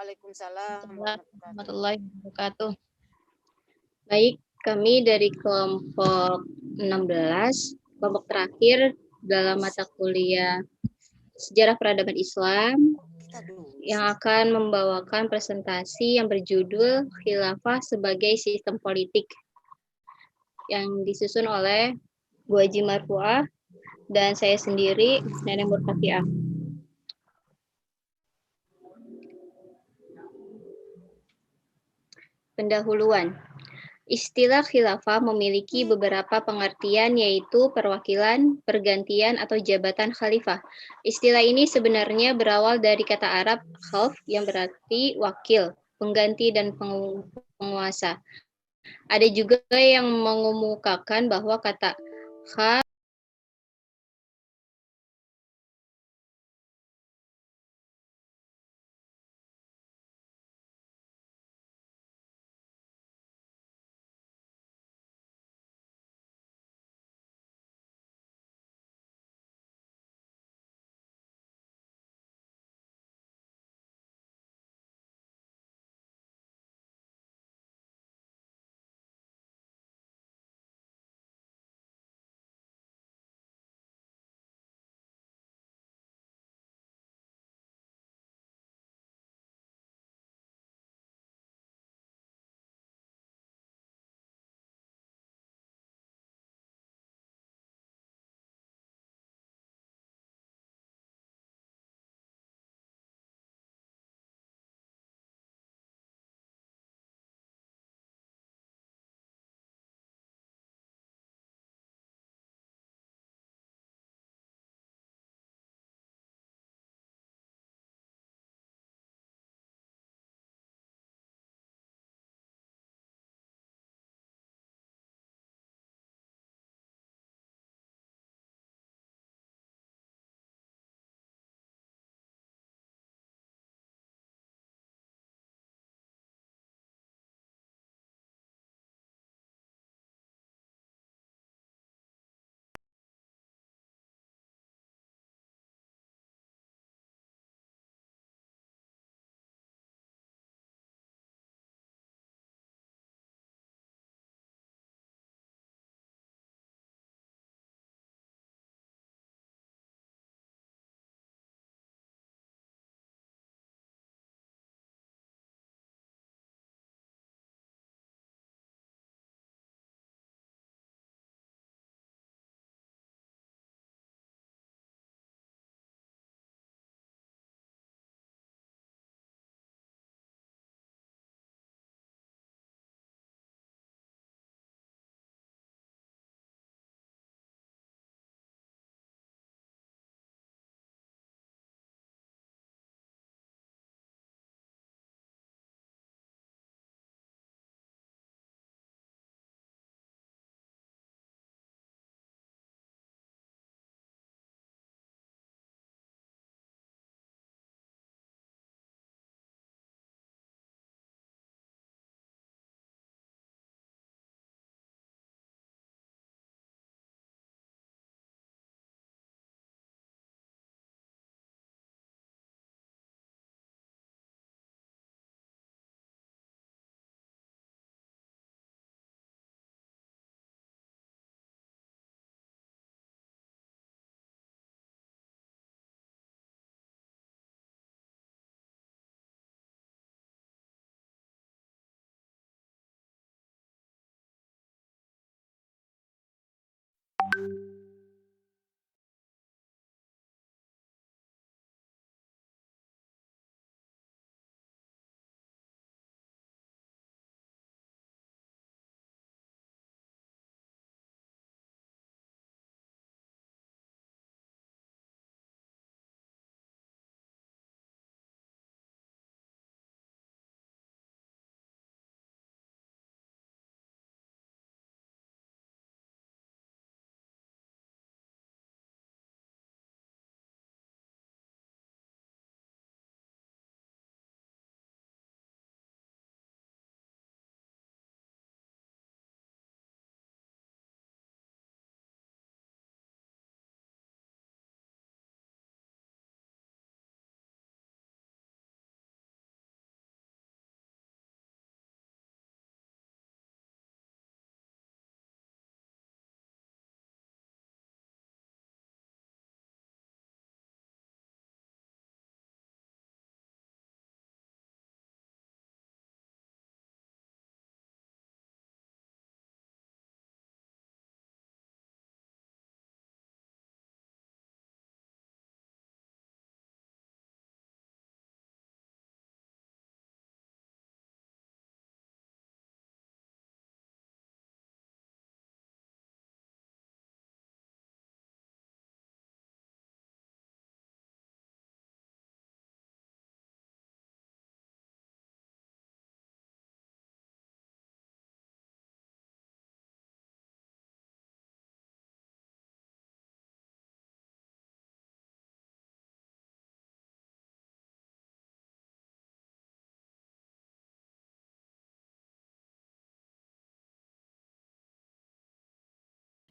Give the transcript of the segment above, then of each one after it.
Waalaikumsalam warahmatullahi Warahmatullahi wabarakatuh. Baik, kami dari kelompok 16, kelompok terakhir dalam mata kuliah Sejarah Peradaban Islam Kita dulu. yang akan membawakan presentasi yang berjudul Khilafah sebagai Sistem Politik yang disusun oleh Bu Haji Marfuah dan saya sendiri, Neneng Murkafiah. Pendahuluan. Istilah khilafah memiliki beberapa pengertian yaitu perwakilan, pergantian, atau jabatan khalifah. Istilah ini sebenarnya berawal dari kata Arab khalf yang berarti wakil, pengganti, dan penguasa. Ada juga yang mengemukakan bahwa kata kha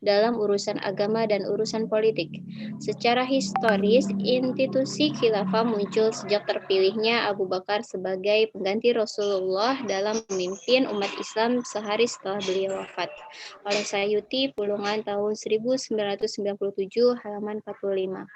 dalam urusan agama dan urusan politik. Secara historis, institusi khilafah muncul sejak terpilihnya Abu Bakar sebagai pengganti Rasulullah dalam memimpin umat Islam sehari setelah beliau wafat. Oleh Sayuti, Pulungan tahun 1997, halaman 45.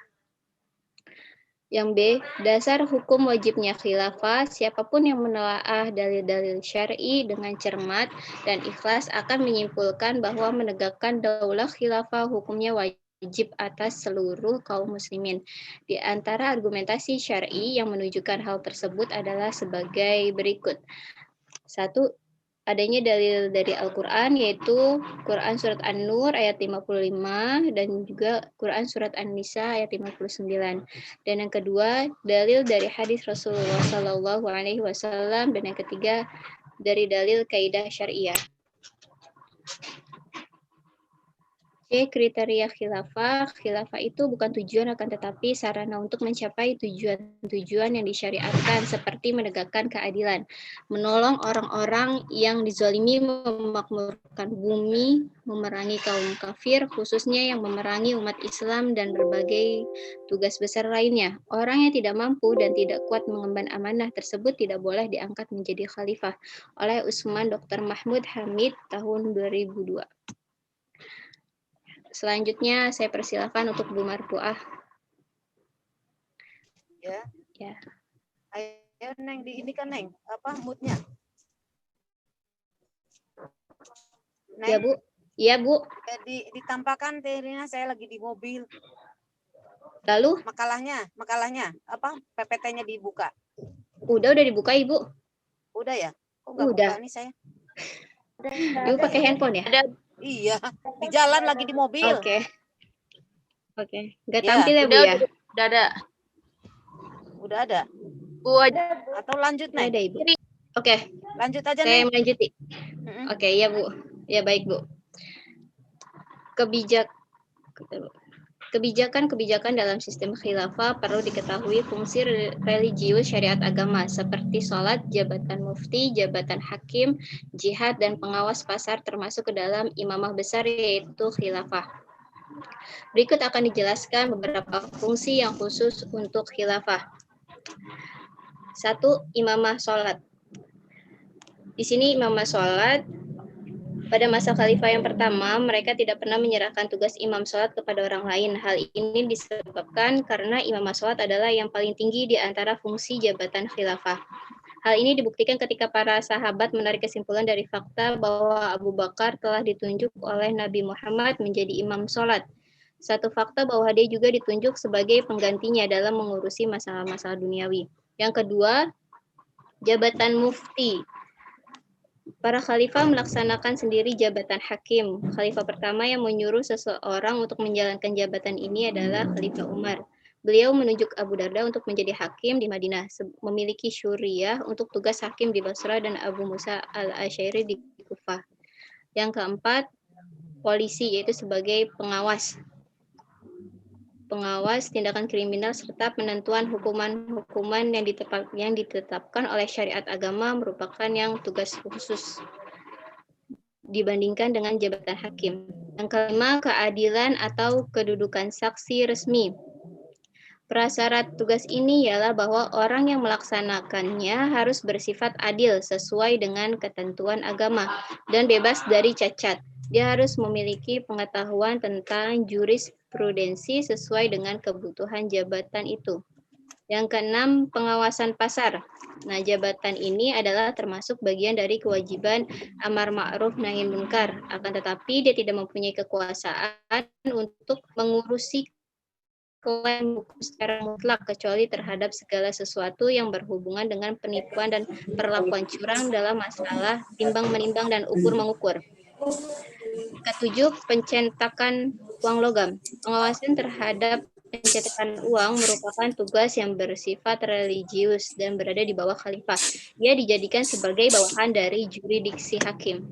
Yang B, dasar hukum wajibnya khilafah, siapapun yang menelaah dalil-dalil syar'i dengan cermat dan ikhlas akan menyimpulkan bahwa menegakkan daulah khilafah hukumnya wajib atas seluruh kaum muslimin. Di antara argumentasi syar'i yang menunjukkan hal tersebut adalah sebagai berikut. 1. Adanya dalil dari Al-Quran, yaitu Quran Surat An-Nur ayat 55 dan juga Quran Surat An-Nisa ayat 59. Dan yang kedua, dalil dari hadis Rasulullah Shallallahu Alaihi Wasallam. Dan yang ketiga, dari dalil kaidah syariah. C. Kriteria khilafah. Khilafah itu bukan tujuan akan tetapi sarana untuk mencapai tujuan-tujuan yang disyariatkan seperti menegakkan keadilan, menolong orang-orang yang dizalimi, memakmurkan bumi, memerangi kaum kafir, khususnya yang memerangi umat Islam dan berbagai tugas besar lainnya. Orang yang tidak mampu dan tidak kuat mengemban amanah tersebut tidak boleh diangkat menjadi khalifah. Oleh Usman Dr. Mahmud Hamid tahun 2002. Selanjutnya saya persilakan untuk Bu Marpuah. Ya. Ya. Ayo Neng, di ini kan Neng, apa moodnya? Neng, Ya Bu. Iya Bu. Ditampakkan Terina, saya lagi di mobil. Lalu? Makalahnya, apa PPT-nya dibuka? Udah dibuka Ibu. Udah ya? Kok nggak udah. buka nih saya? Ibu pakai handphone ya? Iya, di jalan lagi di mobil. Oke. Nggak tampil ya Bu ya? Udah ada. Udah ada. Bu aja. Atau lanjut Neng? Ada Ibu. Oke. Lanjut aja Saya Neng. melanjuti. Oke, ya Bu. Ya baik Bu. Kebijakan-kebijakan dalam sistem khilafah perlu diketahui fungsi religius syariat agama seperti sholat, jabatan mufti, jabatan hakim, jihad, dan pengawas pasar termasuk ke dalam imamah besar yaitu khilafah. Berikut akan dijelaskan beberapa fungsi yang khusus untuk khilafah. 1. Imamah sholat. Di sini imamah sholat. Pada masa khalifah yang pertama, mereka tidak pernah menyerahkan tugas imam sholat kepada orang lain. Hal ini disebabkan karena imam sholat adalah yang paling tinggi di antara fungsi jabatan khilafah. Hal ini dibuktikan ketika para sahabat menarik kesimpulan dari fakta bahwa Abu Bakar telah ditunjuk oleh Nabi Muhammad menjadi imam sholat. Satu fakta bahwa dia juga ditunjuk sebagai penggantinya dalam mengurusi masalah-masalah duniawi. Yang kedua, jabatan mufti. Para khalifah melaksanakan sendiri jabatan hakim. Khalifah pertama yang menyuruh seseorang untuk menjalankan jabatan ini adalah Khalifah Umar. Beliau menunjuk Abu Darda untuk menjadi hakim di Madinah, memiliki syuriah untuk tugas hakim di Basra dan Abu Musa al-Asy'ari di Kufah. Yang keempat, polisi, yaitu sebagai pengawas tindakan kriminal serta penentuan hukuman-hukuman yang ditetapkan oleh syariat agama merupakan yang tugas khusus dibandingkan dengan jabatan hakim. Yang kelima, keadilan atau kedudukan saksi resmi. Prasyarat tugas ini ialah bahwa orang yang melaksanakannya harus bersifat adil sesuai dengan ketentuan agama dan bebas dari cacat. Dia harus memiliki pengetahuan tentang jurisprudensi sesuai dengan kebutuhan jabatan itu. Yang keenam, pengawasan pasar. Nah, jabatan ini adalah termasuk bagian dari kewajiban amar ma'ruf nahi munkar. Akan tetapi dia tidak mempunyai kekuasaan untuk mengurusi klaim hukum secara mutlak kecuali terhadap segala sesuatu yang berhubungan dengan penipuan dan perlakuan curang dalam masalah timbang-menimbang dan ukur-mengukur. Ketujuh, pencetakan uang logam. Pengawasan terhadap pencetakan uang merupakan tugas yang bersifat religius dan berada di bawah khalifah. Ia dijadikan sebagai bawahan dari jurisdiksi hakim.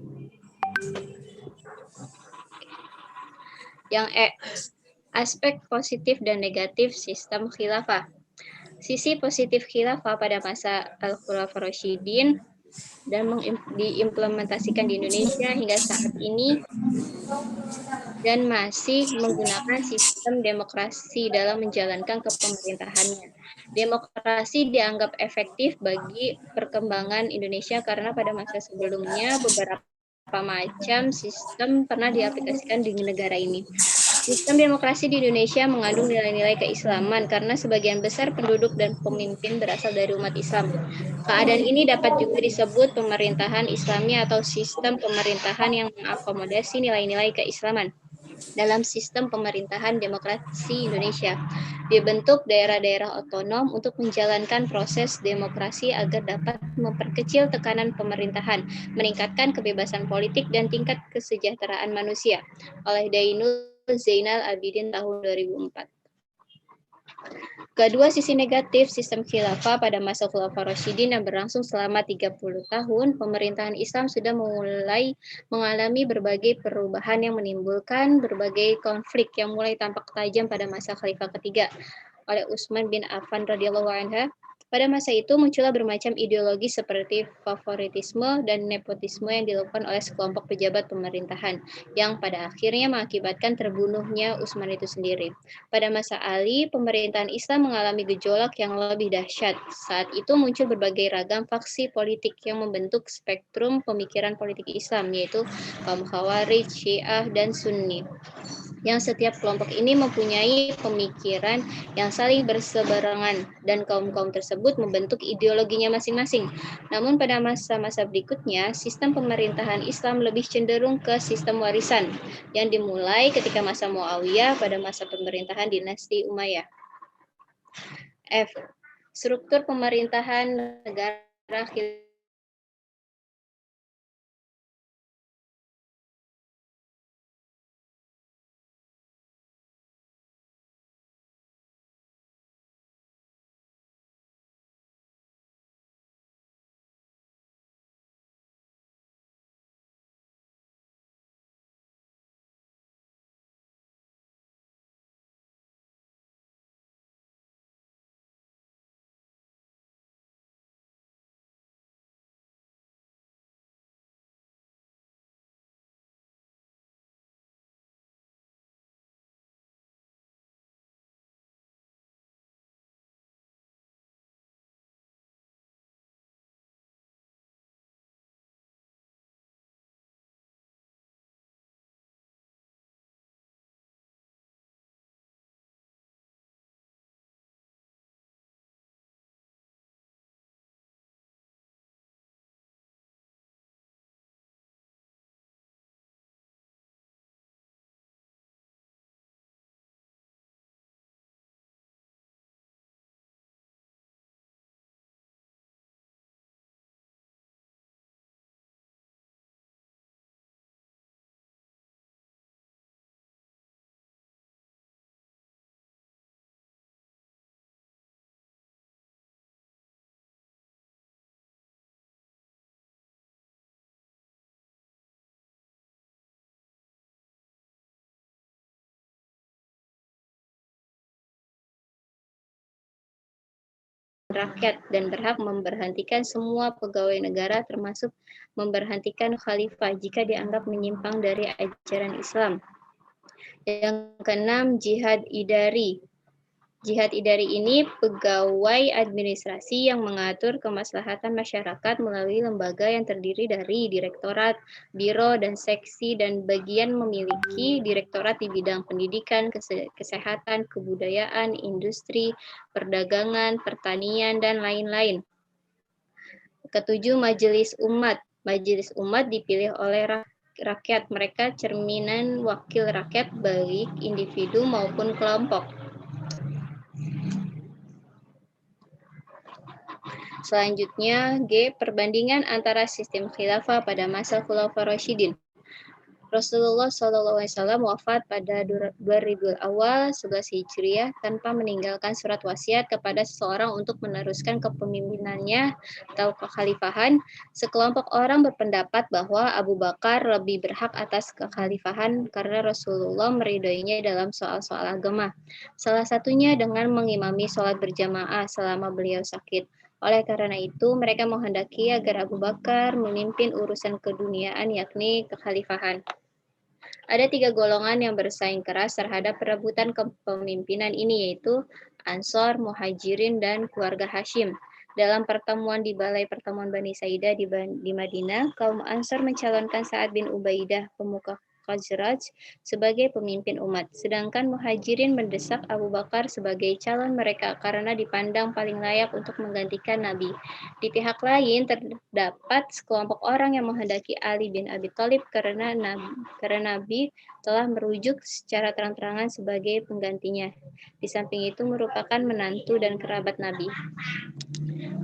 Yang E, aspek positif dan negatif sistem khilafah. Sisi positif khilafah pada masa Al-Khulafaur Rasyidin dan diimplementasikan di Indonesia hingga saat ini dan masih menggunakan sistem demokrasi dalam menjalankan kepemerintahannya. Demokrasi dianggap efektif bagi perkembangan Indonesia karena pada masa sebelumnya beberapa macam sistem pernah diaplikasikan di negara ini. Sistem demokrasi di Indonesia mengandung nilai-nilai keislaman karena sebagian besar penduduk dan pemimpin berasal dari umat Islam. Keadaan ini dapat juga disebut pemerintahan Islami atau sistem pemerintahan yang mengakomodasi nilai-nilai keislaman. Dalam sistem pemerintahan demokrasi Indonesia, dibentuk daerah-daerah otonom untuk menjalankan proses demokrasi agar dapat memperkecil tekanan pemerintahan, meningkatkan kebebasan politik dan tingkat kesejahteraan manusia. Oleh Dainul Zainal Abidin tahun 2004. Kedua sisi negatif sistem khilafah pada masa Khulafaur Rasyidin yang berlangsung selama 30 tahun, pemerintahan Islam sudah mulai mengalami berbagai perubahan yang menimbulkan berbagai konflik yang mulai tampak tajam pada masa Khalifah ketiga oleh Utsman bin Affan radhiyallahu anhu. Pada masa itu muncullah bermacam ideologi seperti favoritisme dan nepotisme yang dilakukan oleh sekelompok pejabat pemerintahan yang pada akhirnya mengakibatkan terbunuhnya Utsman itu sendiri. Pada masa Ali, pemerintahan Islam mengalami gejolak yang lebih dahsyat. Saat itu muncul berbagai ragam faksi politik yang membentuk spektrum pemikiran politik Islam, yaitu kaum Khawarij, Syiah, dan Sunni. Yang setiap kelompok ini mempunyai pemikiran yang saling berseberangan dan kaum-kaum tersebut membentuk ideologinya masing-masing. Namun pada masa-masa berikutnya, sistem pemerintahan Islam lebih cenderung ke sistem warisan yang dimulai ketika masa Muawiyah pada masa pemerintahan dinasti Umayyah. F. Struktur pemerintahan negara rakyat dan berhak memberhentikan semua pegawai negara termasuk memberhentikan khalifah jika dianggap menyimpang dari ajaran Islam. Yang keenam, jihad idari. Jihad idari ini pegawai administrasi yang mengatur kemaslahatan masyarakat melalui lembaga yang terdiri dari direktorat, biro, dan seksi dan bagian memiliki direktorat di bidang pendidikan, kesehatan, kebudayaan, industri, perdagangan, pertanian, dan lain-lain. Ketujuh, majelis umat. Majelis umat dipilih oleh rakyat. Mereka cerminan wakil rakyat baik individu maupun kelompok. Selanjutnya, G. Perbandingan antara sistem khilafah pada masa Khulafaur Rasyidin. Rasulullah SAW wafat pada 2000 awal 11 Hijriah tanpa meninggalkan surat wasiat kepada seseorang untuk meneruskan kepemimpinannya atau kekhalifahan. Sekelompok orang berpendapat bahwa Abu Bakar lebih berhak atas kekhalifahan karena Rasulullah meridhoinya dalam soal-soal agama. Salah satunya dengan mengimami sholat berjamaah selama beliau sakit. Oleh karena itu, mereka menghendaki agar Abu Bakar memimpin urusan keduniaan yakni kekhalifahan. Ada 3 golongan yang bersaing keras terhadap perebutan kepemimpinan ini, yaitu Ansor, Muhajirin, dan keluarga Hashim. Dalam pertemuan di Balai Pertemuan Bani Saidah di Madinah, kaum Ansor mencalonkan Sa'ad bin Ubaidah, pemuka Khazraj, sebagai pemimpin umat. Sedangkan Muhajirin mendesak Abu Bakar sebagai calon mereka karena dipandang paling layak untuk menggantikan Nabi. Di pihak lain, terdapat sekelompok orang yang menghendaki Ali bin Abi Thalib karena Nabi telah merujuk secara terang-terangan sebagai penggantinya. Di samping itu merupakan menantu dan kerabat Nabi.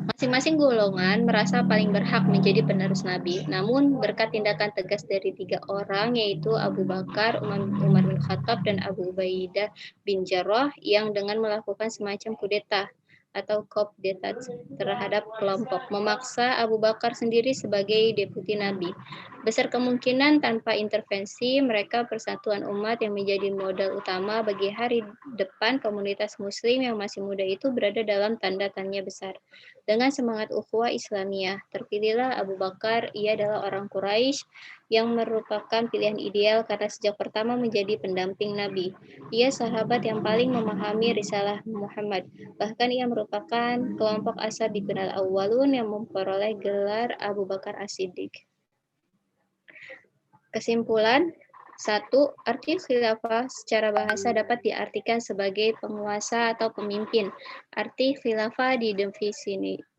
Masing-masing golongan merasa paling berhak menjadi penerus Nabi. Namun berkat tindakan tegas dari 3 orang, yaitu Abu Bakar, Umar bin Khattab, dan Abu Ubaidah bin Jarrah, yang dengan melakukan semacam kudeta atau kopdeta terhadap kelompok, memaksa Abu Bakar sendiri sebagai deputi Nabi. Besar kemungkinan tanpa intervensi mereka persatuan umat yang menjadi modal utama bagi hari depan komunitas muslim yang masih muda itu berada dalam tanda tanya besar. Dengan semangat ukhuwah Islamiyah, terpilihlah Abu Bakar. Ia adalah orang Quraisy yang merupakan pilihan ideal karena sejak pertama menjadi pendamping Nabi. Ia sahabat yang paling memahami risalah Muhammad. Bahkan ia merupakan kelompok as-sabiqun al-awwalun yang memperoleh gelar Abu Bakar As-Siddiq. Kesimpulan, 1. Arti khilafah secara bahasa dapat diartikan sebagai penguasa atau pemimpin. Arti khilafah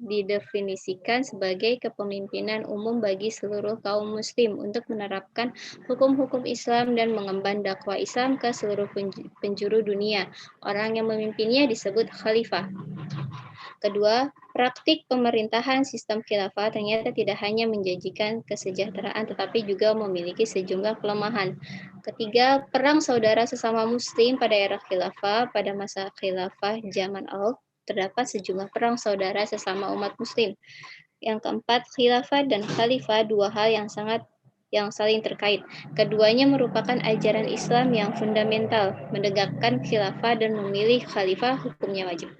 didefinisikan sebagai kepemimpinan umum bagi seluruh kaum muslim untuk menerapkan hukum-hukum Islam dan mengemban dakwah Islam ke seluruh penjuru dunia. Orang yang memimpinnya disebut khalifah. Kedua, praktik pemerintahan sistem khilafah ternyata tidak hanya menjanjikan kesejahteraan tetapi juga memiliki sejumlah kelemahan. Ketiga, perang saudara sesama muslim pada era khilafah. Pada masa khilafah zaman Auf, terdapat sejumlah perang saudara sesama umat muslim. Yang keempat, khilafah dan khalifah dua hal yang saling terkait. Keduanya merupakan ajaran Islam yang fundamental. Menegakkan khilafah dan memilih khalifah hukumnya wajib.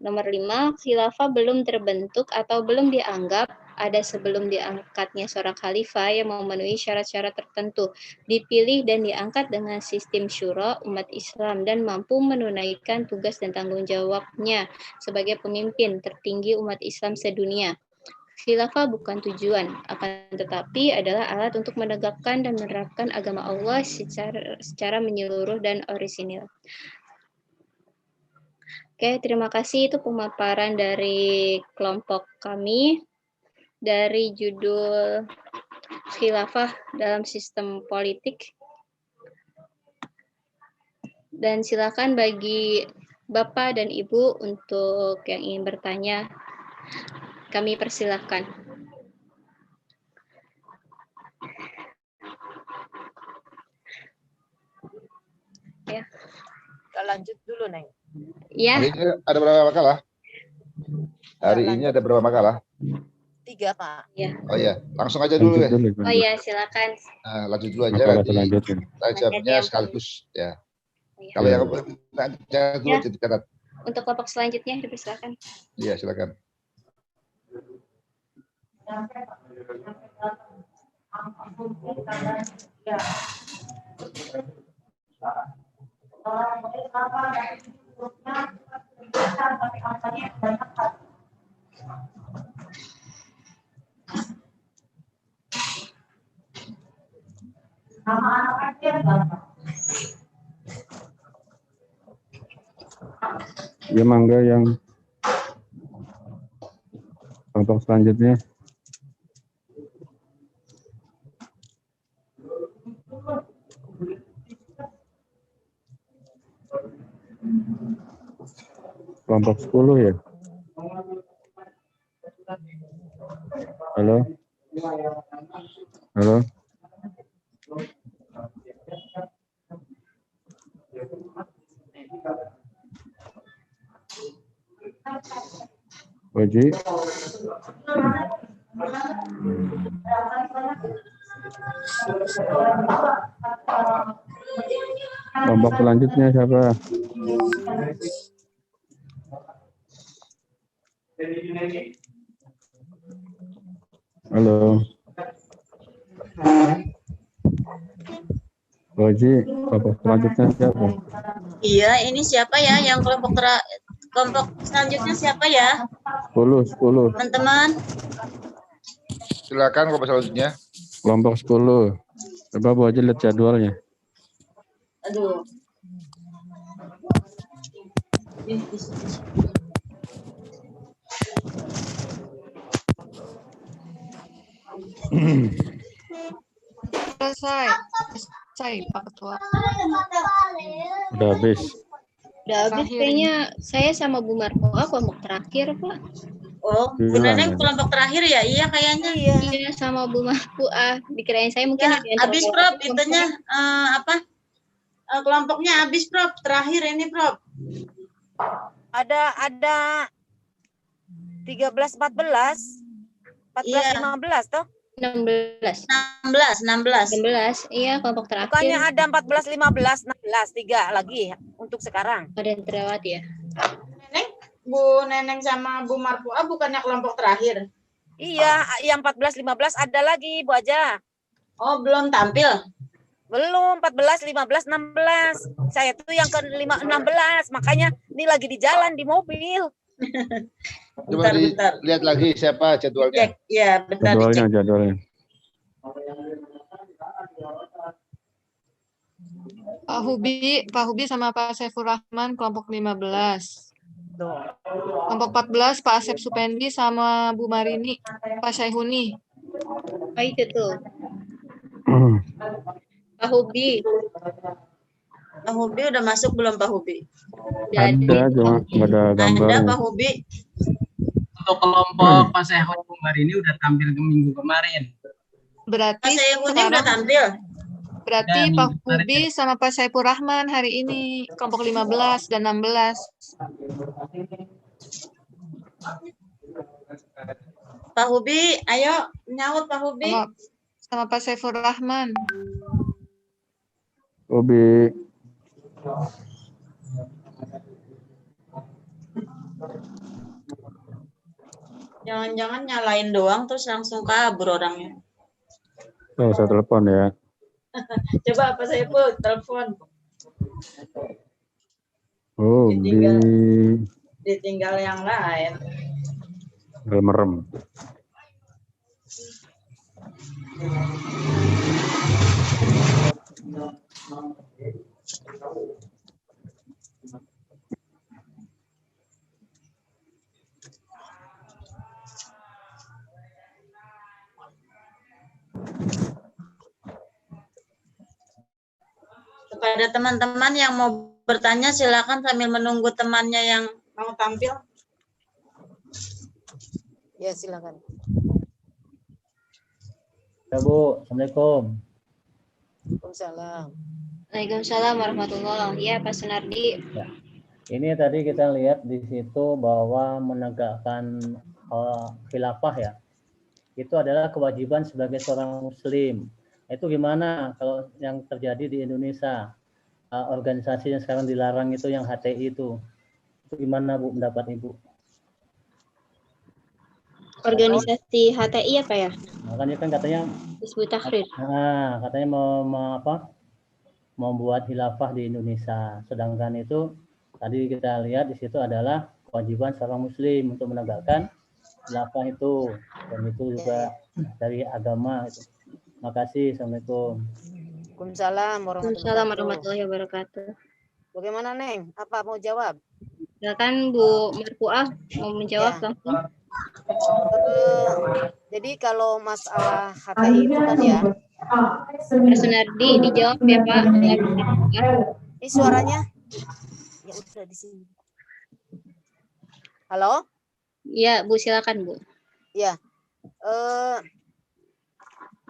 Nomor 5, khilafah belum terbentuk atau belum dianggap ada sebelum diangkatnya seorang khalifah yang memenuhi syarat-syarat tertentu, dipilih dan diangkat dengan sistem syura umat Islam dan mampu menunaikan tugas dan tanggung jawabnya sebagai pemimpin tertinggi umat Islam sedunia. Khilafah bukan tujuan, akan tetapi adalah alat untuk menegakkan dan menerapkan agama Allah secara menyeluruh dan orisinil. Oke, terima kasih. Itu pemaparan dari kelompok kami dari judul Khilafah dalam Sistem Politik. Dan silakan bagi Bapak dan Ibu untuk yang ingin bertanya, kami persilahkan. Ya. Kita lanjut dulu, Neng. Ya. Hari ini ada berapa makalah? Hari ini ada berapa makalah? 3, Kak. Ya. Oh iya, langsung aja dulu ya. Oh iya, silakan. Nah, lanjut dulu aja nanti. Jawabnya sekaligus ya. Ya. Kalau yang jangan dulu Ya. jadi catat. Untuk kelompok selanjutnya dipersilakan. Iya, silakan. Ya, mangga yang kelompok selanjutnya. Kelompok 10 ya. Halo. Halo. Oji. Kelompok selanjutnya siapa? Halo. Oji, kelompok selanjutnya siapa? Iya, ini siapa ya yang kelompok selanjutnya siapa ya? 10. Teman-teman, Silakan kelompok selanjutnya. Kelompok 10. Coba Bu Oji lihat jadwalnya. aduh. Selesai Pak Ketua. Udah habis. Udah habis kayaknya saya sama Bu Marpoa kelompok terakhir, Pak. Oh, Bu Neneng kelompok terakhir ya? Iya kayaknya. Iya, sama Bu Marpoa. Dikirain saya mungkin Ya, ada yang habis Prof, itunya kelompoknya habis Prof, terakhir ini Prof. Ada 13, 14, 14, Iya. 15 toh? 16. 16. Iya, kelompok terakhir. Bukannya ada 14, 15, 16, 3 lagi untuk sekarang. Ada yang terlewat ya. Bu Neneng sama Bu Marpoa bukannya kelompok terakhir? Iya, yang 14, 15 ada lagi Bu Aja. Oh, belum tampil? Belum, 14, 15, 16. Saya tuh yang ke 16, makanya ini lagi di jalan, di mobil. Coba Bentar. lihat lagi siapa jadwalnya. Cek, ya bentar dicek. Jadwalnya. Pak Hubi sama Pak Saiful Rahman kelompok 15. Kelompok 14 Pak Asep Supendi sama Bu Marini, Pak Syaihuni. Oh, itu tuh. Pak Hubi. Pak Hubi udah masuk belum Pak Hubi? Ada, cuma nggak ada gambarnya. Ada Pak Hubi. Untuk kelompok Pak Sehon Bumbar ini udah tampil ke minggu kemarin. Pak Berarti Sehuni udah tampil. berarti Dan Pak kemarin- Hubi sama Pak Saiful Rahman hari ini kelompok 15 dan 16. Pak Hubi, ayo nyaut Pak Hubi. Sama Pak Saiful Rahman. Obi. Jangan-jangan nyalain doang terus langsung kabur orangnya. Oh, saya telepon ya. Coba Pak Saiful telepon. Obi. Ditinggal yang lain. Merem. Kepada teman-teman yang mau bertanya silakan sambil menunggu temannya yang mau tampil. Ya, silakan. Ya Bu, Assalamualaikum. Waalaikumsalam. Waalaikumsalam warahmatullahi wabarakatuh. Ya, Pak Sunardi. Ini tadi kita lihat di situ bahwa menegakkan khilafah ya, itu adalah kewajiban sebagai seorang muslim. Itu gimana kalau yang terjadi di Indonesia, organisasi yang sekarang dilarang itu yang HTI itu gimana Bu pendapat Ibu? Organisasi HTI apa ya? Makanya kan katanya, Hizbut Tahrir. katanya membuat khilafah di Indonesia. Sedangkan itu tadi kita lihat di situ adalah kewajiban seorang muslim untuk menegakkan khilafah itu, dan itu juga dari agama itu. Makasih, Assalamualaikum. Waalaikumsalam Waalaikumsalam warahmatullahi wabarakatuh. Bagaimana Neng? Apa mau jawab? Silakan Bu Marpuah mau menjawab langsung. Jadi kalau masalah HTI itu kan ya, Pak Sunardi dijawab ya Pak. ini suaranya? Ya udah di sini. Halo? Ya Bu, silakan Bu. Ya.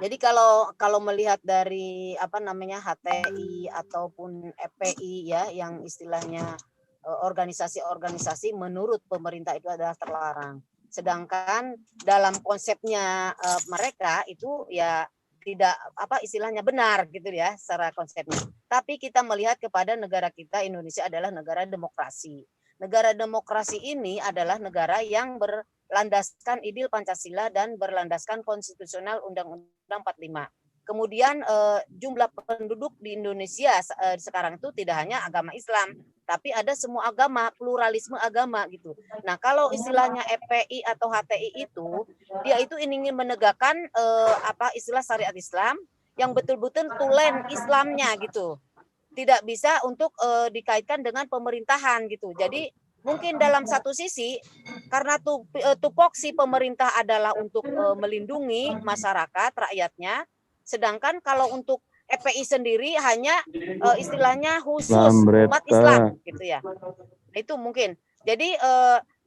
Jadi kalau melihat dari apa namanya HTI ataupun FPI ya, yang istilahnya organisasi-organisasi menurut pemerintah itu adalah terlarang. Sedangkan dalam konsepnya mereka itu ya tidak apa istilahnya benar gitu ya secara konsepnya. Tapi kita melihat kepada negara kita, Indonesia adalah negara demokrasi. Negara demokrasi ini adalah negara yang berlandaskan idil Pancasila dan berlandaskan konstitusional Undang-Undang 45. Kemudian jumlah penduduk di Indonesia sekarang itu tidak hanya agama Islam, tapi ada semua agama, pluralisme agama gitu. Nah, kalau istilahnya FPI atau HTI itu, dia itu ingin menegakkan istilah syariat Islam yang betul-betul tulen Islamnya gitu. Tidak bisa untuk dikaitkan dengan pemerintahan gitu. Jadi mungkin dalam satu sisi karena tupoksi pemerintah adalah untuk melindungi masyarakat, rakyatnya, sedangkan kalau untuk FPI sendiri hanya istilahnya khusus umat Islam gitu ya. Itu mungkin. Jadi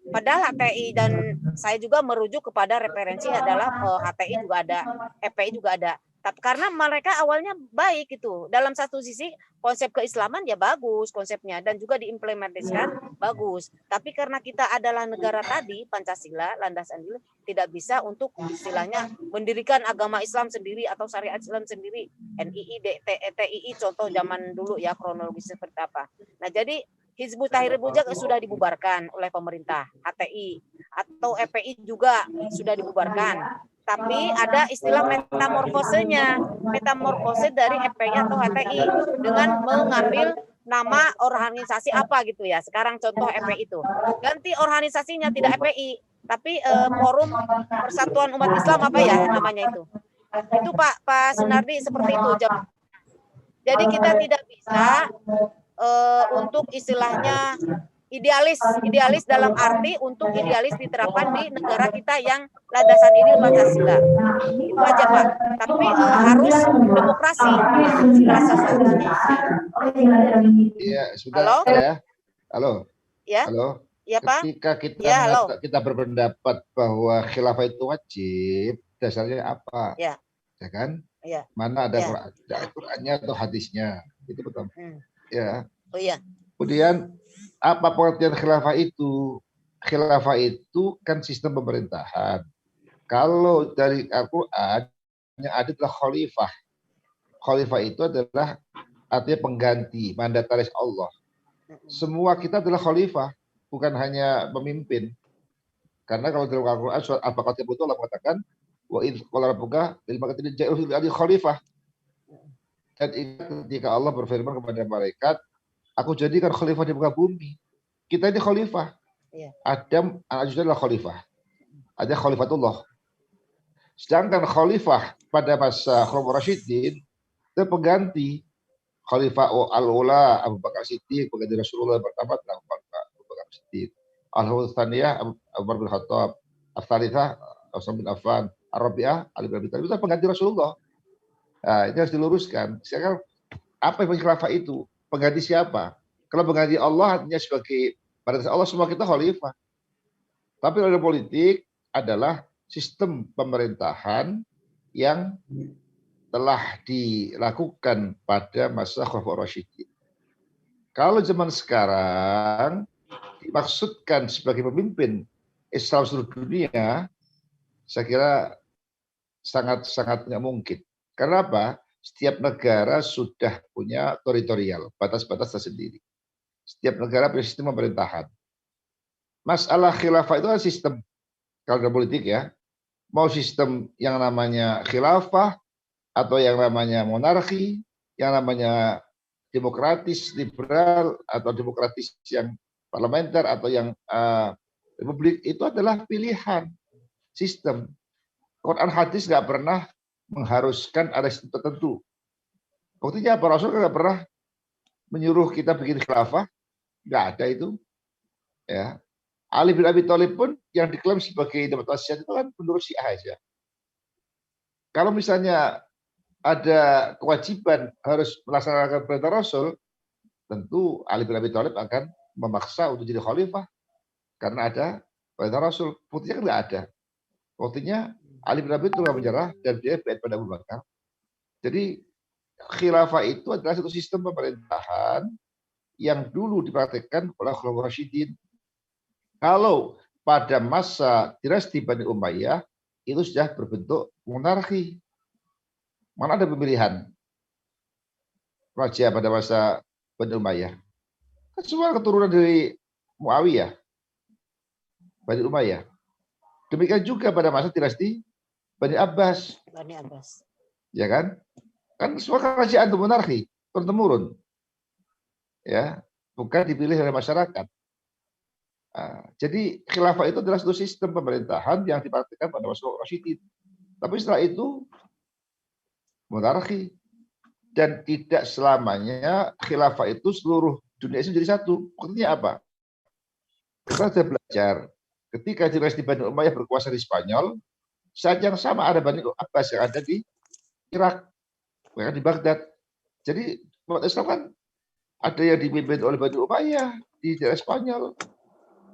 padahal HTI dan saya juga merujuk kepada referensi adalah HTI juga ada, FPI juga ada. Tapi karena mereka awalnya baik gitu. Dalam satu sisi konsep keislaman ya bagus konsepnya dan juga diimplementasikan bagus. Tapi karena kita adalah negara tadi Pancasila, landasan dulu tidak bisa untuk istilahnya mendirikan agama Islam sendiri atau syariat Islam sendiri. NII, TII contoh zaman dulu ya kronologis seperti apa. Nah, jadi Hizbut Tahrir Bujang sudah dibubarkan oleh pemerintah, HTI atau FPI juga sudah dibubarkan. Tapi ada istilah metamorfosenya, metamorfose dari FPI atau HTI dengan mengambil nama organisasi apa gitu ya. Sekarang contoh FPI itu. Ganti organisasinya tidak FPI, tapi Forum Persatuan Umat Islam apa ya namanya itu. Itu Pak Sunardi seperti itu. Jadi kita tidak bisa untuk istilahnya idealis dalam arti untuk idealis diterapkan di negara kita yang landasan ini Pancasila. Itu aja Pak. Tapi harus demokrasi segala sesuatunya. Iya, sudah. Halo? Ya. Halo. Ya. Halo. Ya Pak. Ketika kita berpendapat bahwa khilafah itu wajib, dasarnya apa? Ya. Ya kan? Ya. Mana ada Qurannya atau hadisnya? Itu pertama. Ya. Oh iya. Kemudian apa pengertian khilafah itu? Khilafah itu kan sistem pemerintahan. Kalau dari Al-Quran yang ada adalah khalifah. Khalifah itu adalah artinya pengganti, mandataris Allah. Semua kita adalah khalifah, bukan hanya pemimpin. Karena kalau dalam Al-Quran surat Al-Baqarah itu Allah mengatakan wa idz qala rabbuka lil malaikati ja'alul ardi khalifah. Dan ketika Allah berfirman kepada malaikat, aku jadikan khalifah di muka bumi. Kita ini khalifah. Adam anak adalah khalifah. Ada khalifatullah. Sedangkan khalifah pada masa Khulafaur Rasyidin itu pengganti khalifah al-ula Abu Bakar Siddiq, pengganti Rasulullah pertama Abu Bakar Siddiq. Al-Khulafaur Tsaniyah Abu Bakar bin Khattab, Al-Tsalitsah Utsman bin Affan, Ar-Rabi'ah Ali bin Abi Thalib. Itu pengganti Rasulullah. Nah, ini harus diluruskan. Sekarang apa yang khilafah itu? Pengganti siapa? Kalau pengganti Allah artinya sebagai pada Allah semua kita khalifah. Tapi dalam politik adalah sistem pemerintahan yang telah dilakukan pada masa Khulafaur Rasyidin. Kalau zaman sekarang dimaksudkan sebagai pemimpin Islam seluruh dunia, saya kira sangat-sangat nggak mungkin. Karena apa? Setiap negara sudah punya teritorial, batas-batas tersendiri. Setiap negara punya sistem pemerintahan. Masalah khilafah itu adalah sistem, kalau dalam politik ya, mau sistem yang namanya khilafah, atau yang namanya monarki, yang namanya demokratis, liberal, atau demokratis yang parlementer, atau yang republik, itu adalah pilihan sistem. Quran hadis nggak pernah mengharuskan ada sistem tertentu. Buktinya apa? Rasul nggak pernah menyuruh kita bikin khilafah, nggak ada itu. Ya, Ali bin Abi Thalib pun yang diklaim sebagai demokrasi itu kan menurut Syiah aja. Kalau misalnya ada kewajiban harus melaksanakan perintah Rasul, tentu Ali bin Abi Thalib akan memaksa untuk jadi khalifah karena ada perintah Rasul. Buktinya kan nggak ada. Buktinya Ali bin Abi Thalib menyerah dan dia baiat pada Abu Bakar. Jadi khilafah itu adalah satu sistem pemerintahan yang dulu dipraktekkan oleh Khulafaur Rasyidin. Kalau pada masa dinasti Bani Umayyah itu sudah berbentuk monarki. Mana ada pemilihan raja pada masa Bani Umayyah? Kan semua keturunan dari Muawiyah, Bani Umayyah. Demikian juga pada masa dinasti Bani Abbas. Bani Abbas. Ya kan? Kan semua kerajaan itu monarki, turun-temurun. Ya, bukan dipilih oleh masyarakat. Nah, jadi khilafah itu adalah satu sistem pemerintahan yang dipraktikkan pada masa Rasyidin. Tapi setelah itu monarki, dan tidak selamanya khilafah itu seluruh dunia itu jadi satu. Maksudnya apa? Kita sudah belajar ketika dinasti Bani Umayyah berkuasa di Spanyol, saat yang sama ada Bani Abbas yang ada di Irak, bahkan di Baghdad. Jadi umat Islam kan ada yang dipimpin oleh Bani Umayyah di daerah Spanyol,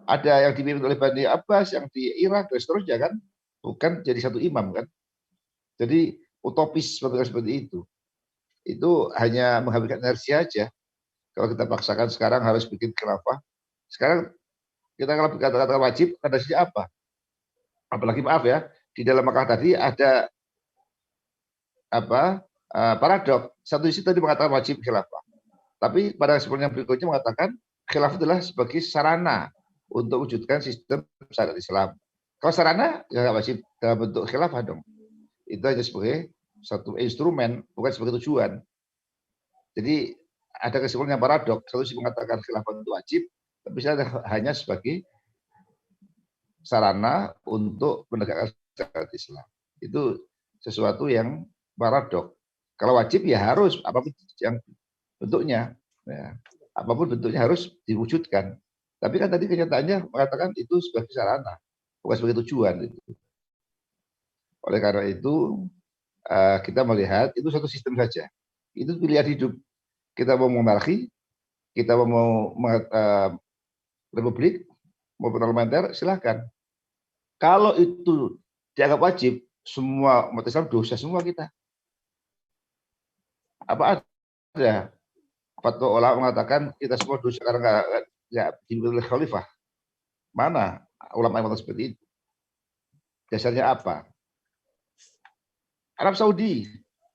ada yang dipimpin oleh Bani Abbas yang di Irak, dan seterusnya kan, bukan jadi satu imam kan. Jadi utopis seperti itu. Itu hanya menghabiskan energi aja. Kalau kita paksakan sekarang harus bikin khilafah. Sekarang kita kalau kata-kata wajib, kandasinya apa? Apalagi maaf ya, di dalam Makkah tadi ada paradok. Satu sisi tadi mengatakan wajib khilafah. Tapi pada kesempatan yang berikutnya mengatakan khilafah adalah sebagai sarana untuk wujudkan sistem syariat Islam. Kalau sarana, ya nggak wajib dalam bentuk khilafah dong. Itu hanya sebagai satu instrumen, bukan sebagai tujuan. Jadi ada kesimpulan yang paradok. Satu sisi mengatakan khilafah itu wajib, tapi hanya sebagai sarana untuk menegakkan syariat Islam. Itu sesuatu yang paradok. Kalau wajib ya harus apapun yang bentuknya, ya, apapun bentuknya harus diwujudkan. Tapi kan tadi kenyataannya mengatakan itu sebagai sarana, bukan sebagai tujuan. Oleh karena itu kita melihat itu satu sistem saja. Itu pilihan hidup. Kita mau monarki, kita mau republik, mau parlementer, silahkan. Kalau itu dianggap wajib, semua umat Islam dosa semua kita. Apa ada fatwa ulama mengatakan kita semua dosa karena nggak dipimpin oleh khalifah? Mana ulama yang mengatakan seperti itu? Dasarnya apa? Arab Saudi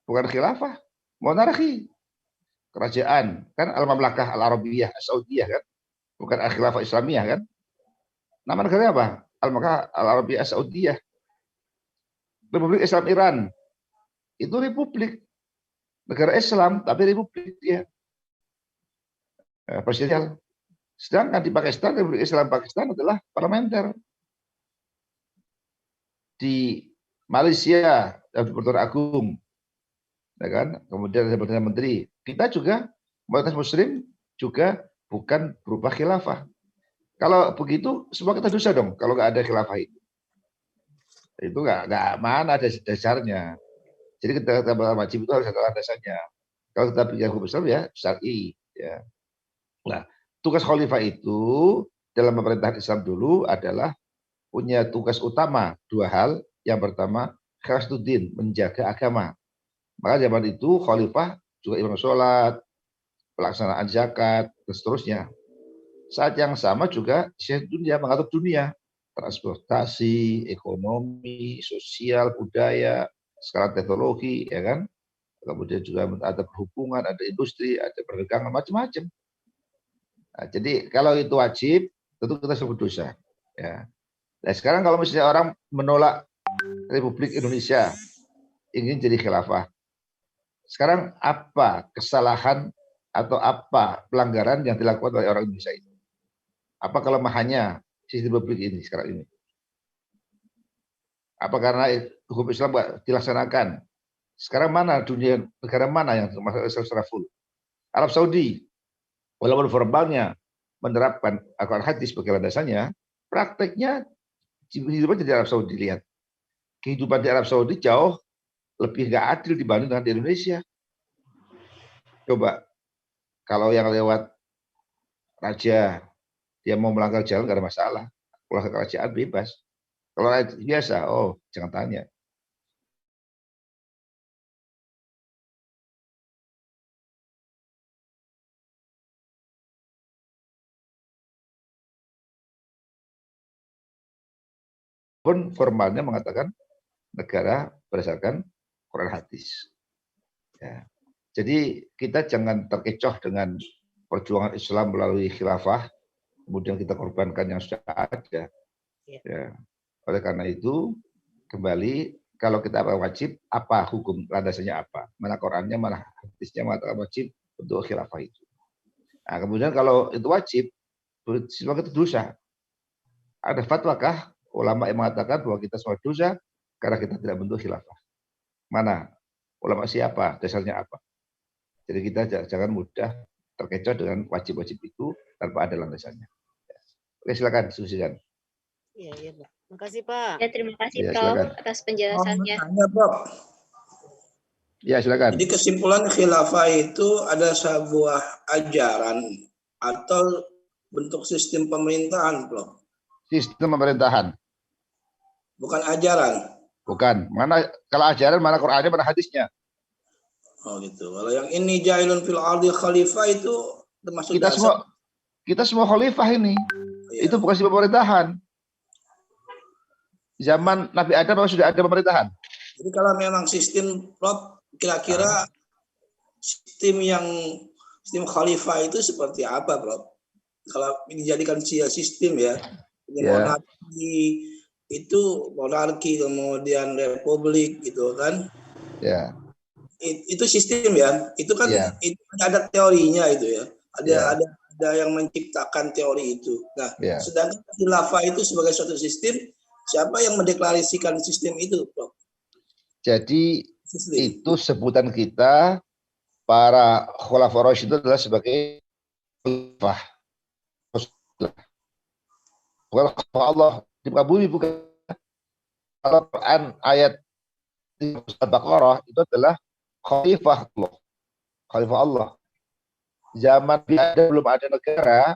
bukan khilafah, monarki, kerajaan, kan Al-Mamlakah Al-Arabiyah Saudiyah kan, bukan Al-Khilafah Islamiyah kan. Nama negaranya apa? Al-Mamlakah Al-Arabiyah Saudiyah. Republik Islam Iran itu republik, negara Islam tapi republik ya. Presidensial. Sedangkan di Pakistan, Republik Islam Pakistan adalah parlementer. Di Malaysia, Pertuan Agung, ya kan? Kemudian ada Perdana Menteri. Kita juga mayoritas Muslim juga bukan berupa khilafah. Kalau begitu, semua kita dosa dong. Kalau nggak ada khilafah itu nggak mana ada dasarnya. Jadi kita wajib itu harus ada dasarnya. Kalau kita bicara hukum Islam ya syar'i. Ya. Nah, tugas khalifah itu dalam pemerintahan Islam dulu adalah punya tugas utama dua hal. Yang pertama, khirasuddin, menjaga agama. Maka zaman itu khalifah juga imam sholat, pelaksanaan zakat, dan seterusnya. Saat yang sama juga syekh dunia, mengatur dunia, transportasi, ekonomi, sosial, budaya, sekarang teknologi, ya kan? Kemudian juga ada perhubungan, ada industri, ada perdagangan, macam-macam. Nah, jadi kalau itu wajib, tentu kita sebut dosa. Ya. Nah, sekarang kalau misalnya orang menolak Republik Indonesia ingin jadi khilafah, sekarang apa kesalahan atau apa pelanggaran yang dilakukan oleh orang Indonesia itu? Apa kelemahannya sistem republik ini sekarang ini? Apa karena hukum Islam dilaksanakan? Sekarang mana dunia, negara mana yang termasuk Islam secara full? Arab Saudi, walaupun formalnya menerapkan Al-Quran hadis sebagai landasannya, prakteknya kehidupan di Arab Saudi, lihat. Kehidupan di Arab Saudi jauh lebih nggak adil dibanding dengan di Indonesia. Coba, kalau yang lewat raja, dia mau melanggar jalan nggak ada masalah. Kalau kerajaan bebas. Kalau rakyat biasa, oh jangan tanya. Pun formalnya mengatakan negara berdasarkan Quran hadis. Ya. Jadi kita jangan terkecoh dengan perjuangan Islam melalui khilafah, kemudian kita korbankan yang sudah ada. Ya. Oleh karena itu, kembali kalau kita apa wajib, apa hukum landasannya apa? Mana Qurannya, mana hadisnya mengatakan wajib untuk khilafah itu. Nah, kemudian kalau itu wajib, semua itu dosa. Ada fatwakah ulama yang mengatakan bahwa kita semua dosa karena kita tidak bentuk khilafah? Mana? Ulama siapa? Dasarnya apa? Jadi kita jangan mudah terkecoh dengan wajib-wajib itu tanpa ada landasannya. Oke, silakan diskusikan. Iya, Pak. Makasih, Pak. Ya, terima kasih Ya, Prof silakan. atas penjelasannya. Tanya, Prof. Ya, silakan. Jadi kesimpulan khilafah itu ada sebuah ajaran atau bentuk sistem pemerintahan, Prof. Sistem pemerintahan. Bukan ajaran. Bukan. Mana kalau ajaran, mana Qurannya, mana hadisnya? Oh gitu. Kalau yang ini jailun fil ardi khalifah itu termasuk Kita semua khalifah ini. Iya. Itu bukan sistem pemerintahan. Zaman Nabi Adam sudah ada pemerintahan. Jadi kalau memang sistem, Prof, kira-kira sistem khalifah itu seperti apa, Prof? Kalau dijadikan sistem ya, monarki, kemudian republik gitu kan? Ya. Itu sistem ya. Itu kan itu ada teorinya itu ya. Ada yang menciptakan teori itu. Nah, sedangkan khilafah itu sebagai suatu sistem, siapa yang mendeklarasikan sistem itu, Prof? Jadi itu sebutan kita para khulafaur rasyidun adalah sebagai khalifah. Bukan khalifah Allah di muka bumi, bukan. Kalau Quran ayat di Al-Baqarah itu adalah khalifah Allah. Khalifah Allah. Zaman belum ada negara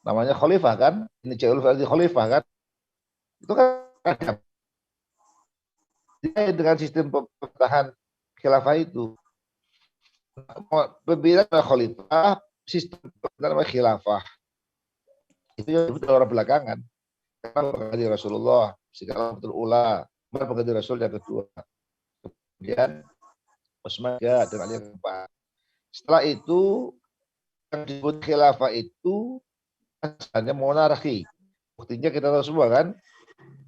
namanya khalifah kan? Ini khalifah kan? Itu kan ada. Dengan sistem pemerintahan khilafah itu. Berbeda dengan khalifah, sistem pemerintahan khilafah. Itu yang disebut orang belakangan. Karena pengganti Rasulullah, segala betul ula, pengganti Rasul yang kedua. Kemudian Utsman dan Ali yang keempat. Setelah itu yang disebut khilafah itu asalnya monarki. Buktinya kita tahu semua kan,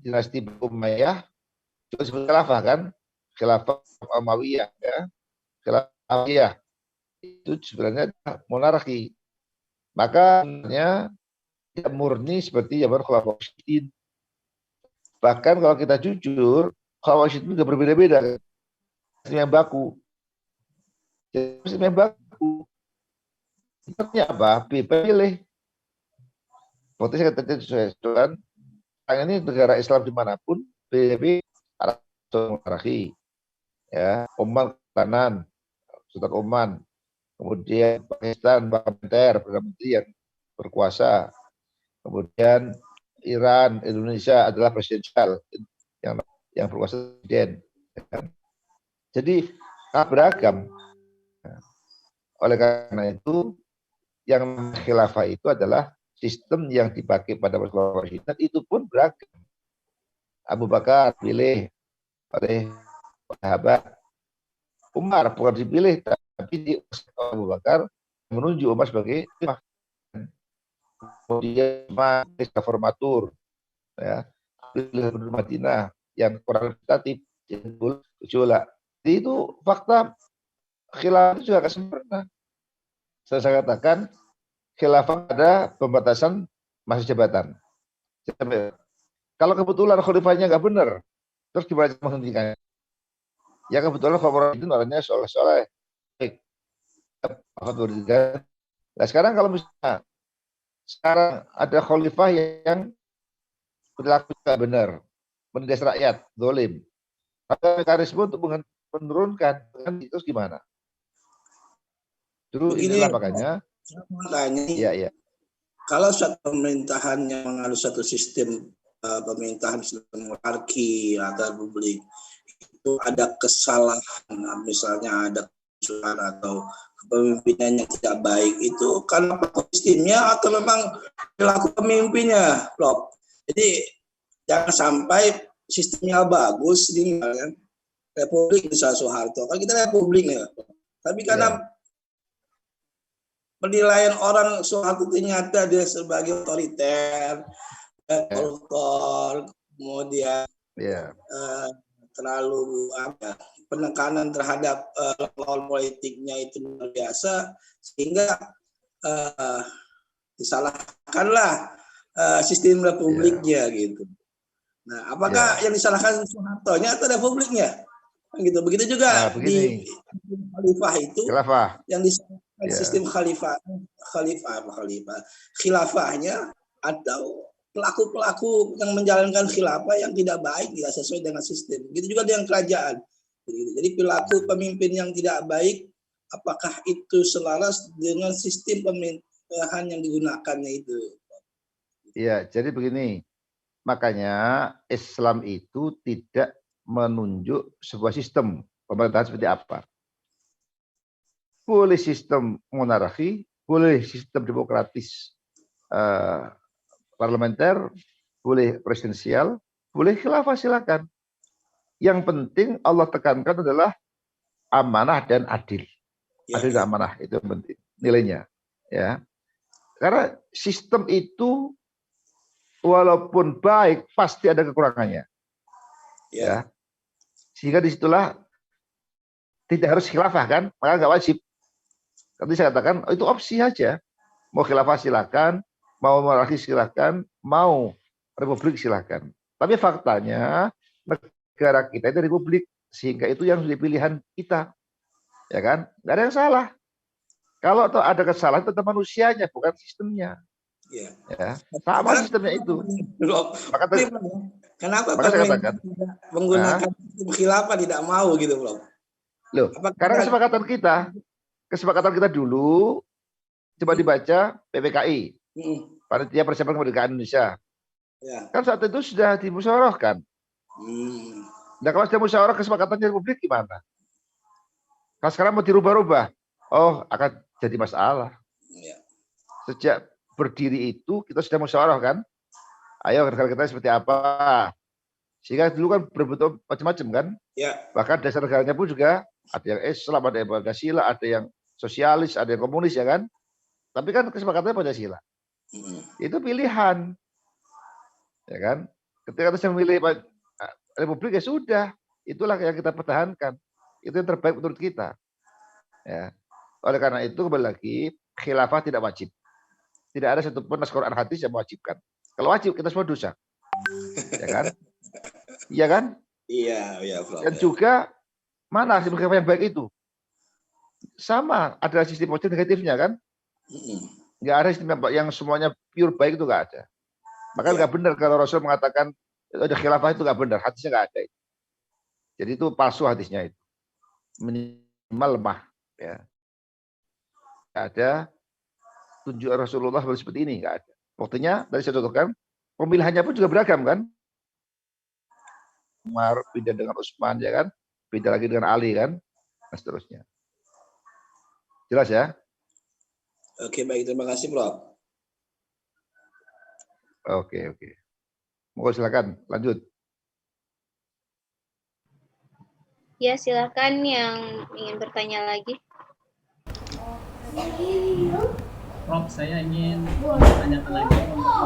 dinasti Umayyah itu disebut khilafah kan, khilafah Umayyah ya, khilafah itu sebenarnya monarki. Maka tidak murni seperti zaman khilafah Rasyidin. Bahkan kalau kita jujur, khilafah Rasyidin juga berbeda-beda. Yang baku. Jadi yang baku. Itu apa? Pilih. Seperti saya katakan, ini negara Islam dimanapun, PBB Arab monarki, ya, Oman kanan, Sultan Oman, kemudian Pakistan, parlementer, perdana menteri yang berkuasa, kemudian Iran, Indonesia adalah presidensial yang berkuasa presiden. Jadi beragam. Oleh karena itu, yang khilafah itu adalah sistem yang dipakai pada Rasulullah SAW, itu pun beragam. Abu Bakar pilih oleh sahabat. Umar bukan dipilih, tapi di Abu Bakar menunjuk Umar sebagai imam. Kemudian formatur, ya, pilih Madinah yang kurang representatif, itu fakta khilafah juga akan sempurna. Saya katakan khilafah ada pembatasan masa jabatan. Kalau kebetulan khalifahnya nggak benar, terus gimana menghentikannya? Ya kebetulan khalifah itu orangnya soleh-soleh. Nah sekarang kalau misalnya sekarang ada khalifah yang berlaku tidak benar, menindas rakyat, zalim, ada mekanisme untuk menurunkan, terus gimana? Dulu inilah makanya. Iya. Kalau suatu pemerintahan yang mengalami satu sistem pemerintahan monarki atau republik itu ada kesalahan, misalnya ada kesalahan atau kepemimpinan yang tidak baik, itu karena sistemnya atau memang perilaku pemimpinnya, Prof. Jadi jangan sampai sistemnya bagus di republik misalnya Soeharto, kan kita republik ya, tapi karena penilaian orang Soeharto ternyata dia sebagai otoriter, koruptor, kemudian Ya. Terlalu penekanan terhadap lawan politiknya itu luar biasa, sehingga disalahkanlah sistem republiknya gitu. Nah, apakah yang disalahkan Soehartonya atau republiknya? Gitu. Begitu juga di khalifah itu yang disalahkan sistem khilafahnya atau pelaku-pelaku yang menjalankan khilafah yang tidak baik, tidak sesuai dengan sistem. Begitu juga dengan kerajaan. Jadi perilaku pemimpin yang tidak baik, apakah itu selaras dengan sistem pemerintahan yang digunakannya itu? Ya, jadi begini. Makanya Islam itu tidak menunjuk sebuah sistem pemerintahan seperti apa. Boleh sistem monarki, boleh sistem demokratis parlementer, boleh presidensial, boleh khilafah, silakan. Yang penting Allah tekankan adalah amanah dan adil. Adil dan amanah itu yang penting nilainya. Ya, karena sistem itu walaupun baik pasti ada kekurangannya. Ya, sehingga disitulah tidak harus khilafah kan, maka nggak wajib. Tadi saya katakan itu opsi aja. Mau khilafah silakan, mau monarki silakan, mau republik silakan. Tapi faktanya negara kita itu republik, sehingga itu yang menjadi pilihan kita, ya kan? Nggak ada yang salah. Kalau ada kesalahan tentang manusianya, bukan sistemnya. Ya, sama sistemnya itu. Kenapa pemerintah menggunakan sistem khilafah tidak mau gitu, Bro? Loh, karena kesepakatan kita dulu, coba dibaca PPKI, Panitia Persiapan Kemerdekaan Indonesia. Kan saat itu sudah dimusyawarahkan. Nah, kalau sudah musyawarah kesepakatannya republik gimana? Kalau sekarang mau dirubah-rubah, akan jadi masalah. Sejak berdiri itu kita sudah musyawarah kan? Ayo negara kita seperti apa? Sehingga dulu kan berbentuk macam-macam kan? Bahkan dasar negaranya pun juga ada yang Islam, ada yang Pancasila, ada yang sosialis, ada yang komunis ya kan? Tapi kan kesepakatannya Pancasila. Itu pilihan. Ya kan? Ketika kita memilih republik ya sudah, itulah yang kita pertahankan. Itu yang terbaik menurut kita. Ya. Oleh karena itu kembali lagi khilafah tidak wajib. Tidak ada satupun nas Quran hadis yang mewajibkan. Kalau wajib kita semua dosa. Ya kan? Iya kan? Iya, Dan juga mana sistem khilafah yang baik itu? Sama, ada sistem positif negatifnya kan? Nggak ada sistem yang semuanya pure baik itu nggak ada. Maka nggak benar kalau Rasul mengatakan ada khilafah itu nggak benar, hadisnya nggak ada. Jadi itu palsu hadisnya itu, minimal lemah. Ya. Nggak ada tunjuk Rasulullah seperti ini, nggak ada. Buktinya tadi saya contohkan, pemilihannya pun juga beragam kan? Umar beda dengan Utsman ya kan? Beda lagi dengan Ali kan? Dan seterusnya. Jelas ya? Oke, baik, terima kasih, Bro. Oke. Mohon silakan lanjut. Ya, silakan yang ingin bertanya lagi. Prof, saya ingin bertanyakan lagi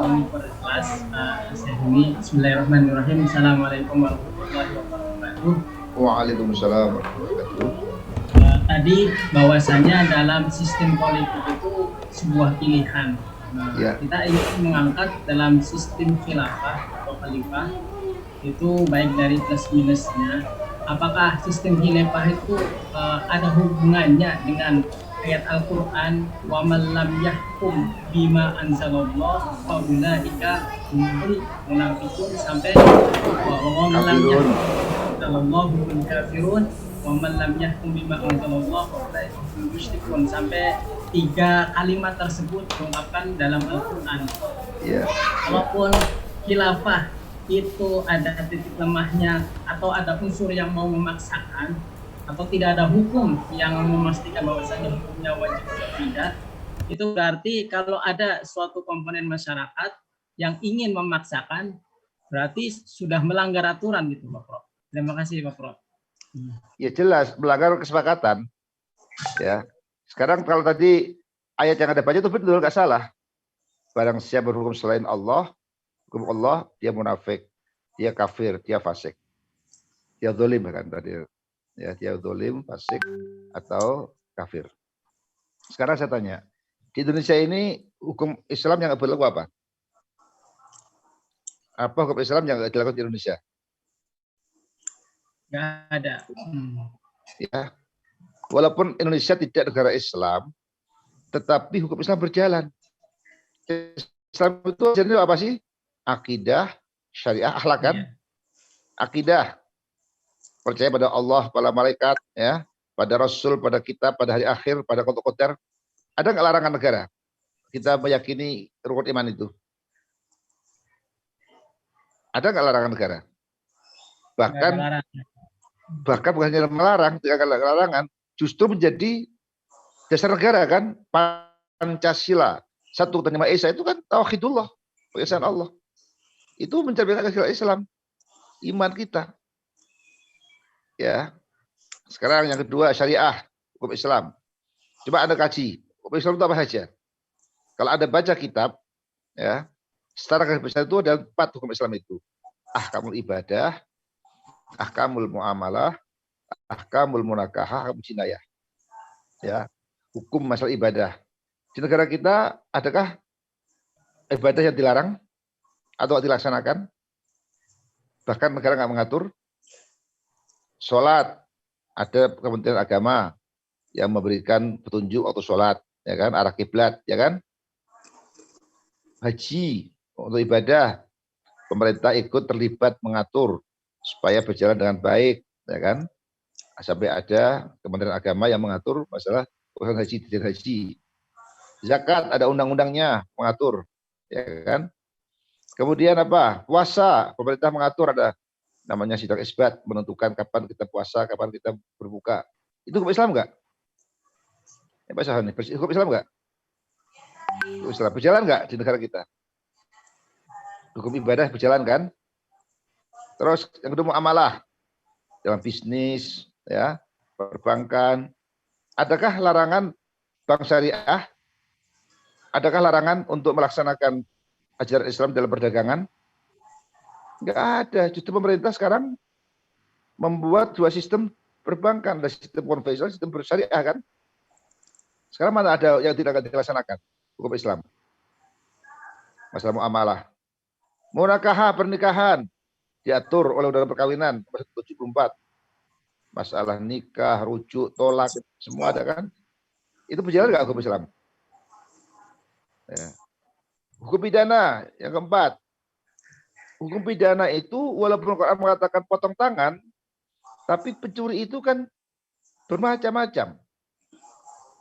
untuk kelas ini. Bismillahirrahmanirrahim. Assalamualaikum warahmatullahi wabarakatuh. Waalaikumsalam warahmatullahi wabarakatuh. Tadi bahwasanya dalam sistem politik itu sebuah pilihan. Kita ingin mengangkat dalam sistem khilafah atau khalifah itu baik dari plus minusnya. Apakah sistem khilafah itu ada hubungannya dengan ayat Al-Quran wa man lam yahkum bima anzalallah fa ulaika humul munafiqun sampai wa man lam yahkum humul kafirun wa man lam yahkum bima anzalallah fa ulaika humul musyrikun sampai 3 kalimat tersebut diungkapkan dalam Al-Quran. Walaupun khilafah itu ada titik lemahnya atau ada unsur yang mau memaksakan atau tidak ada hukum yang memastikan bahwasanya hukumnya wajib atau tidak, itu berarti kalau ada suatu komponen masyarakat yang ingin memaksakan berarti sudah melanggar aturan gitu Pak Prof. Terima kasih Pak Prof. Ya jelas melanggar kesepakatan. Ya. Sekarang kalau tadi ayat yang ada baca itu betul, nggak salah. Barang siapa berhukum selain Allah, hukum Allah, dia munafik. dia kafir, dia fasik, dia zalim kan tadi. Ya, dia zalim, fasik atau kafir. Sekarang saya tanya, di Indonesia ini hukum Islam yang nggak berlaku apa? Apa hukum Islam yang nggak dilakukan di Indonesia? Nggak ada. Ya, walaupun Indonesia tidak negara Islam, tetapi hukum Islam berjalan. Islam itu jadi apa sih? Akidah, syariah, akhlak kan? Iya. Akidah, percaya pada Allah, pada malaikat, ya, pada Rasul, pada kitab, pada hari akhir, pada qadar. Ada nggak larangan negara? Kita meyakini rukun iman itu. Ada nggak larangan negara? Bahkan bukan hanya melarang, tidak ada larangan, justru menjadi dasar negara kan? Pancasila, satu terima Esa itu kan tauhidullah, pengesahan Allah. Itu mencerminkan Islam, iman kita. Ya. Sekarang yang kedua syariah, hukum Islam. Coba Anda kaji, hukum Islam itu apa saja? Kalau Anda baca kitab, ya, secara garis besar itu ada 4 hukum Islam itu. Ahkamul ibadah, ahkamul muamalah, ahkamul munakahah, ahkamul jinayah. Ya, hukum masalah ibadah. Di negara kita adakah ibadah yang dilarang atau dilaksanakan? Bahkan negara nggak mengatur. Sholat, ada Kementerian Agama yang memberikan petunjuk waktu sholat, ya kan, arah kiblat, ya kan. Haji untuk ibadah, pemerintah ikut terlibat mengatur supaya berjalan dengan baik, ya kan. Sampai ada Kementerian Agama yang mengatur masalah urusan haji dan haji. Zakat ada undang-undangnya mengatur, ya kan. Kemudian apa? Puasa, pemerintah mengatur, ada namanya sidang isbat, menentukan kapan kita puasa, kapan kita berbuka. Itu hukum Islam enggak? Ya Pak Sahani, hukum Islam enggak? Hukum Islam berjalan enggak di negara kita? Hukum ibadah berjalan kan? Terus yang kedua muamalah dalam bisnis, ya, perbankan. Adakah larangan bank syariah? Adakah larangan untuk melaksanakan ajaran Islam dalam perdagangan? Enggak ada. Justru pemerintah sekarang membuat 2 sistem perbankan, ada sistem konvensional, sistem bersyariah kan. Sekarang mana ada yang tidak akan dilaksanakan hukum Islam? Masalah muamalah. Munakahah, pernikahan diatur oleh undang-undang perkawinan pasal 74. Masalah nikah, rujuk, tolak, semua ada kan? Itu berjalan enggak hukum Islam? Ya. Hukum pidana yang keempat. Hukum pidana itu walaupun Al-Quran mengatakan potong tangan, tapi pencuri itu kan bermacam-macam.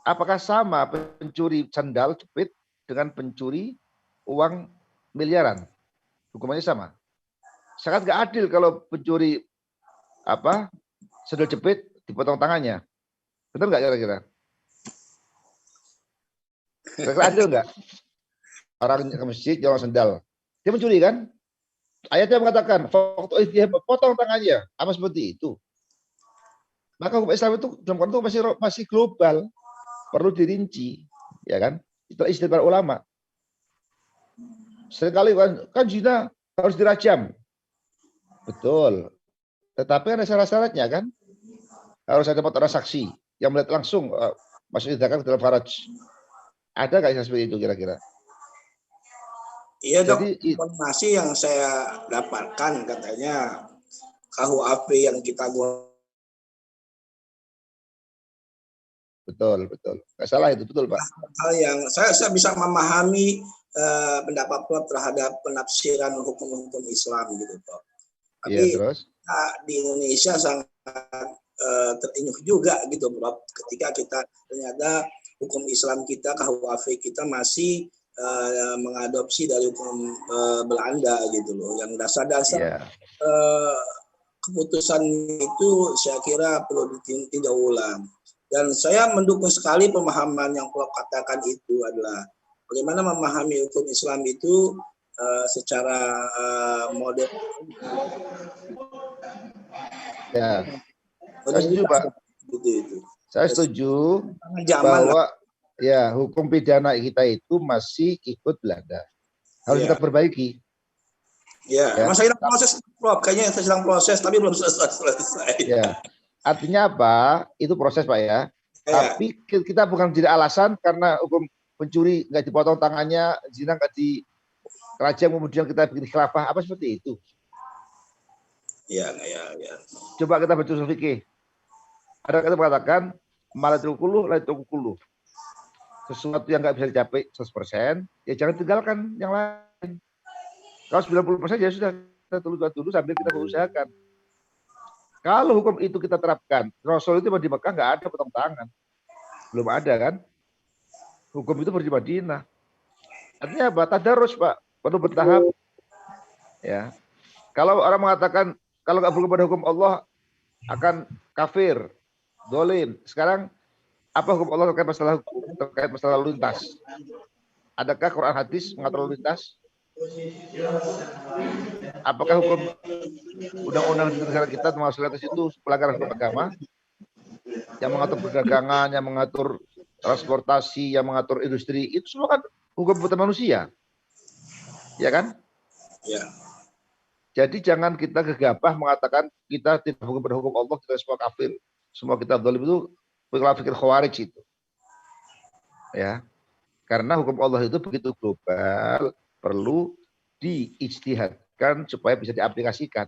Apakah sama pencuri sandal jepit dengan pencuri uang miliaran? Hukumannya sama. Sangat nggak adil kalau pencuri sandal jepit dipotong tangannya. Benar nggak kira-kira? Kira-kira adil nggak? Orang ke masjid jual sandal, dia mencuri kan? Ayatnya mengatakan, waktu dia potong tangannya, apa seperti itu. Maka hukum Islam itu dalam konteks itu masih global, perlu dirinci, ya kan? Itu istilah para ulama. Seringkali kan zina harus dirajam, betul. Tetapi ada syarat-syaratnya kan? Harus ada orang saksi yang melihat langsung masuk tindakan ke dalam faraj. Ada nggak yang seperti itu kira-kira? Iya dok, informasi yang saya dapatkan katanya KUHP yang kita betul, nggak salah itu, betul Pak. Hal yang saya bisa memahami pendapat Prof terhadap penafsiran hukum-hukum Islam gitu Prof. Tapi ya, terus? Di Indonesia sangat terenyuh juga gitu Prof, ketika kita ternyata hukum Islam kita, KUHP kita masih mengadopsi dari hukum Belanda gitu loh, yang dasar-dasar keputusan itu saya kira perlu ditinjau ulang. Dan saya mendukung sekali pemahaman yang Prof katakan itu adalah bagaimana memahami hukum Islam itu secara modern. Ya, saya setuju Pak. Saya setuju bahwa ya hukum pidana kita itu masih ikut Belanda. Harus kita perbaiki. Ya, masa sedang proses, Prof. Kayaknya saya sedang proses, tapi belum selesai. Ya, artinya apa? Itu proses, Pak ya. Tapi kita bukan jadi alasan karena hukum pencuri nggak dipotong tangannya, zina nggak di kerajaan, kemudian kita bikin khilafah, apa seperti itu? Ya. Coba kita baca usul fikih. Ada kata mengatakan malatul kuluh, laitul kuluh. Sesuatu yang nggak bisa dicapai 100%, ya jangan tinggalkan yang lain. Kalau 90% ya sudah, kita tunggu sambil kita berusahakan. Kalau hukum itu kita terapkan, Rasul itu di Mekah nggak ada potong tangan. Belum ada kan? Hukum itu baru di Madinah. Artinya apa? Tadarus, Pak. Perlu bertahap. Ya. Kalau orang mengatakan, kalau nggak berhukum pada hukum Allah, akan kafir, dolim. Sekarang, apa hukum Allah terkait masalah lalu lintas? Adakah Quran hadis mengatur lalu lintas? Apakah hukum undang-undang di negara kita termasuk atas itu pelanggaran hukum agama yang mengatur perdagangan, yang mengatur transportasi, yang mengatur industri, itu semua kan hukum buatan manusia, ya kan? Ya. Jadi jangan kita gegabah mengatakan kita tidak hukum pada hukum Allah, kita semua kafir, semua kita zalim. Itu pikir khawarij itu, ya. Karena hukum Allah itu begitu global, perlu diijtihadkan supaya bisa diaplikasikan.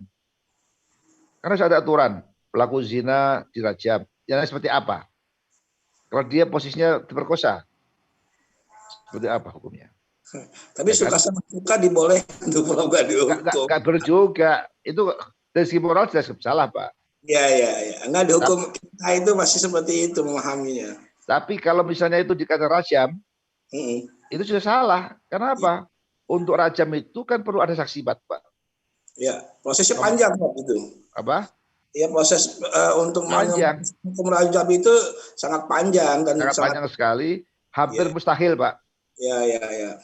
Karena ada aturan, pelaku zina dirajam. Yang seperti apa? Kalau dia posisinya diperkosa, seperti apa hukumnya? Tapi ya, suka sama suka dibolehkan tuh kalau nggak dihukum. Nggak juga. Itu dari segi moral jelas salah, Pak. Ya. Nggak dihukum, kita itu masih seperti itu memahaminya. Tapi kalau misalnya itu dikatakan rajam, itu sudah salah. Kenapa? Untuk rajam itu kan perlu ada saksi, Pak. Ya, prosesnya panjang, Pak, itu. Apa? Ya, proses untuk panjang. Hukum rajam itu sangat panjang dan sangat panjang sekali, hampir mustahil, Pak. Ya.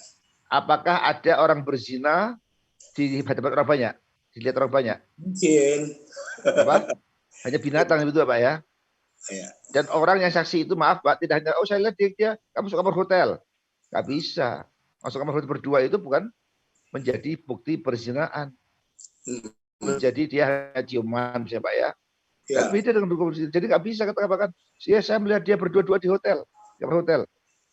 Apakah ada orang berzina di hadapan orang banyak? Dilihat orang banyak? Mungkin. Apa? Hanya binatang itu, Pak ya. Ya. Dan orang yang saksi itu, maaf Pak, tidak hanya, saya lihat dia kamu masuk kamar hotel. Nggak bisa. Masuk kamar hotel berdua itu bukan menjadi bukti perzinaan. Menjadi dia hanya ciuman, misalnya Pak ya. Kan beda dengan hukum. Jadi nggak bisa katakan, saya melihat dia berdua-dua di hotel, kamar hotel.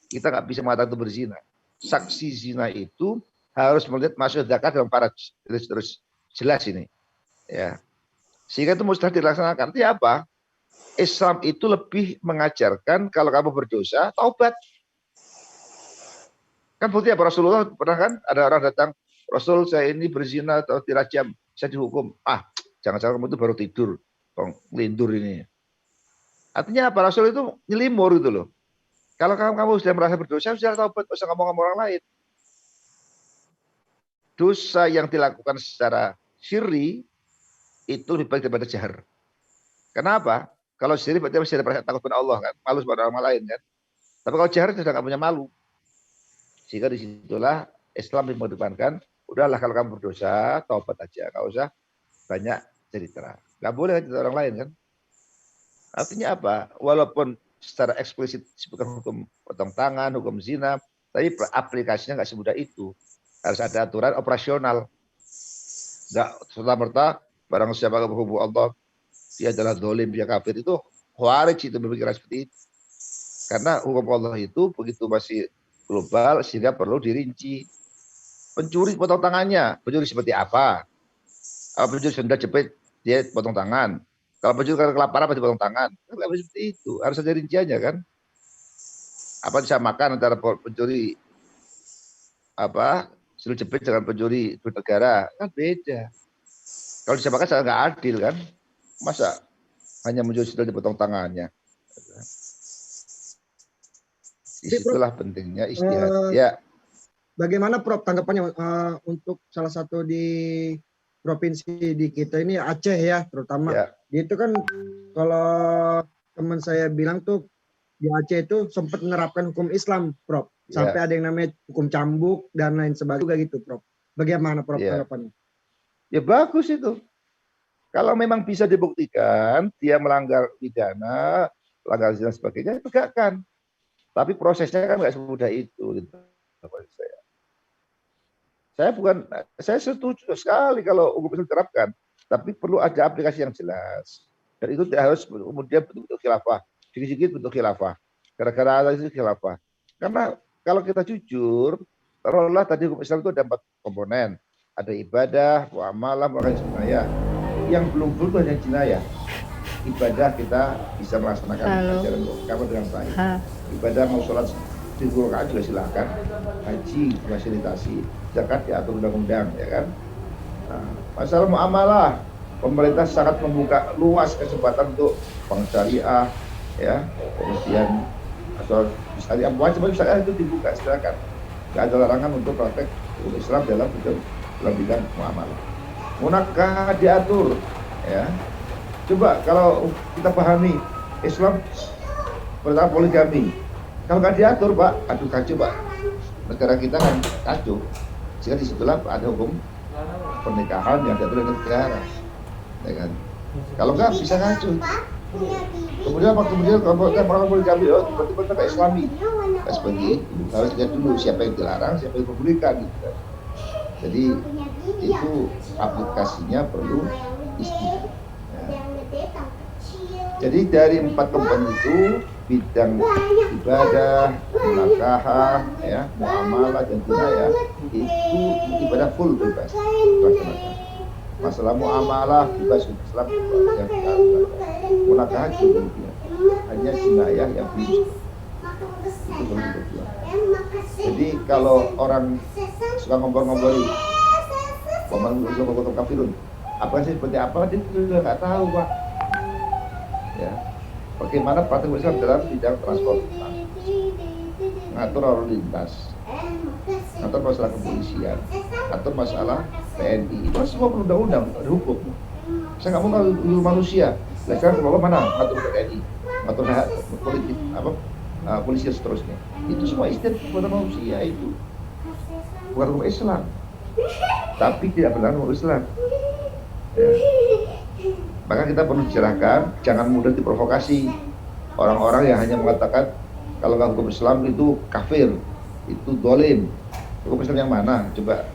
Kita nggak bisa mengatakan itu berzina. Saksi zina itu harus melihat masuk zakat dalam faraj. Terus jelas ini, ya. Sehingga itu mustahil dilaksanakan. Itu apa? Islam itu lebih mengajarkan kalau kamu berdosa, taubat. Kan bukti apa? Rasulullah pernah kan ada orang datang, Rasul saya ini berzina atau dirajam, saya dihukum. Jangan-jangan kamu itu baru tidur, lindur ini. Artinya apa? Rasul itu nyelimur gitu loh. Kalau kamu sudah merasa berdosa, sudah taubat, usah ngomong sama orang lain. Dosa yang dilakukan secara syirri itu lebih baik daripada jahar. Kenapa? Kalau syirri berarti masih ada perasaan takut pada Allah kan, malu pada orang lain kan. Tapi kalau jahar sudah nggak punya malu. Sehingga disitulah Islam mengedepankan, udahlah kalau kamu berdosa, taubat aja, nggak usah banyak cerita. Nggak boleh cerita orang lain kan. Artinya apa? Walaupun secara eksplisit disebutkan hukum potong tangan, hukum zina, tapi aplikasinya nggak semudah itu. Harus ada aturan operasional. Nggak serta-merta barang siapa yang berhubung Allah, dia adalah dolim, dia kafir. Itu khawarij itu berpikiran seperti itu. Karena hukum Allah itu begitu masih global sehingga perlu dirinci. Pencuri potong tangannya, pencuri seperti apa? Kalau pencuri senda jepit, dia potong tangan. Kalau pencuri karena kelaparan pasti potong tangan. Tidak bisa seperti itu. Harus ada rinciannya kan. Apa disamakan antara pencuri sendal jepit dengan pencuri duit negara? Kan beda. Kalau disamakan sangat nggak adil kan. Masa hanya mencuri sendal dipotong tangannya? Disitulah pentingnya istihad. Ya. Bagaimana Prof tanggapannya untuk salah satu di provinsi di kita ini Aceh ya terutama. Ya. Itu kan kalau teman saya bilang tuh di Aceh itu sempat menerapkan hukum Islam, Prof. Sampai ada yang namanya hukum cambuk dan lain sebagainya gitu, Prof. Bagaimana Prof tanggapannya? Ya bagus itu. Kalau memang bisa dibuktikan dia melanggar pidana, melanggar zina dan sebagainya, tegakkan. Tapi prosesnya kan nggak semudah itu. Gitu. Saya setuju sekali kalau hukum Islam diterapkan, tapi perlu ada aplikasi yang jelas. Dan itu tidak harus kemudian bentuk khilafah, sedikit bentuk khilafah. Gara-gara ada itu khilafah. Karena kalau kita jujur, taruhlah tadi hukum Islam itu ada 4 komponen. Ada ibadah, muamalah, jinayah. Yang belum hanya jinayah. Ibadah kita bisa melaksanakan ajaran agama dengan baik. Ibadah mau sholat 1000 rakaat juga silakan. Haji fasilitasi, zakat diatur undang-undang, ya kan. Nah, masalah muamalah, pemerintah sangat membuka luas kesempatan untuk bank syariah, ya, kemudian atau syariah macam-macam syariah itu dibuka, silakan. Tidak ada larangan untuk praktek hukum Islam dalam bidang muamalah. Munakah diatur, ya. Coba kalau kita pahami Islam pertama poligami, kalau nggak diatur, Pak, aduh kacau, Pak. Negara kita kan kacau. Sehingga disitulah ada hukum pernikahan yang diatur oleh negara, ya kan? Kalau nggak bisa kacau. Kemudian kalau kita melakukan poligami, tiba-tiba kita nggak Islami, nggak seperti itu. Harus lihat dulu siapa yang dilarang, siapa yang diperbolehkan, gitu kan. Jadi itu aplikasinya perlu istiqomah. Ya. Jadi dari 4 komponen itu, bidang ibadah, munakahah, ya, muamalah dan jinayah, itu ibadah full bebas. Masalah muamalah bebas Islam yang munakahah juga hanya jinayah yang belum. Itu belum berjuang. Jadi kalau orang suka ngobrol-ngobrol, ngomong kafirun, apa sih seperti apa, dia juga nggak tahu, Pak. Ya, bagaimana praktek Islam dalam bidang transportasi, ngatur lalu lintas, ngatur masalah kepolisian, ngatur masalah TNI, itu semua perundang-undang, ada hukum. Saya nggak mau ngatur manusia, sekarang ke mana ngatur TNI, ngatur hak politik, polisi dan seterusnya. Itu semua istilah kepada manusia, itu bukan hukum Islam, tapi tidak benar hukum Islam. Ya. Maka kita perlu dicerahkan, jangan mudah diprovokasi orang-orang yang hanya mengatakan kalau nggak hukum Islam itu kafir, itu dolim. Hukum Islam yang mana? Coba,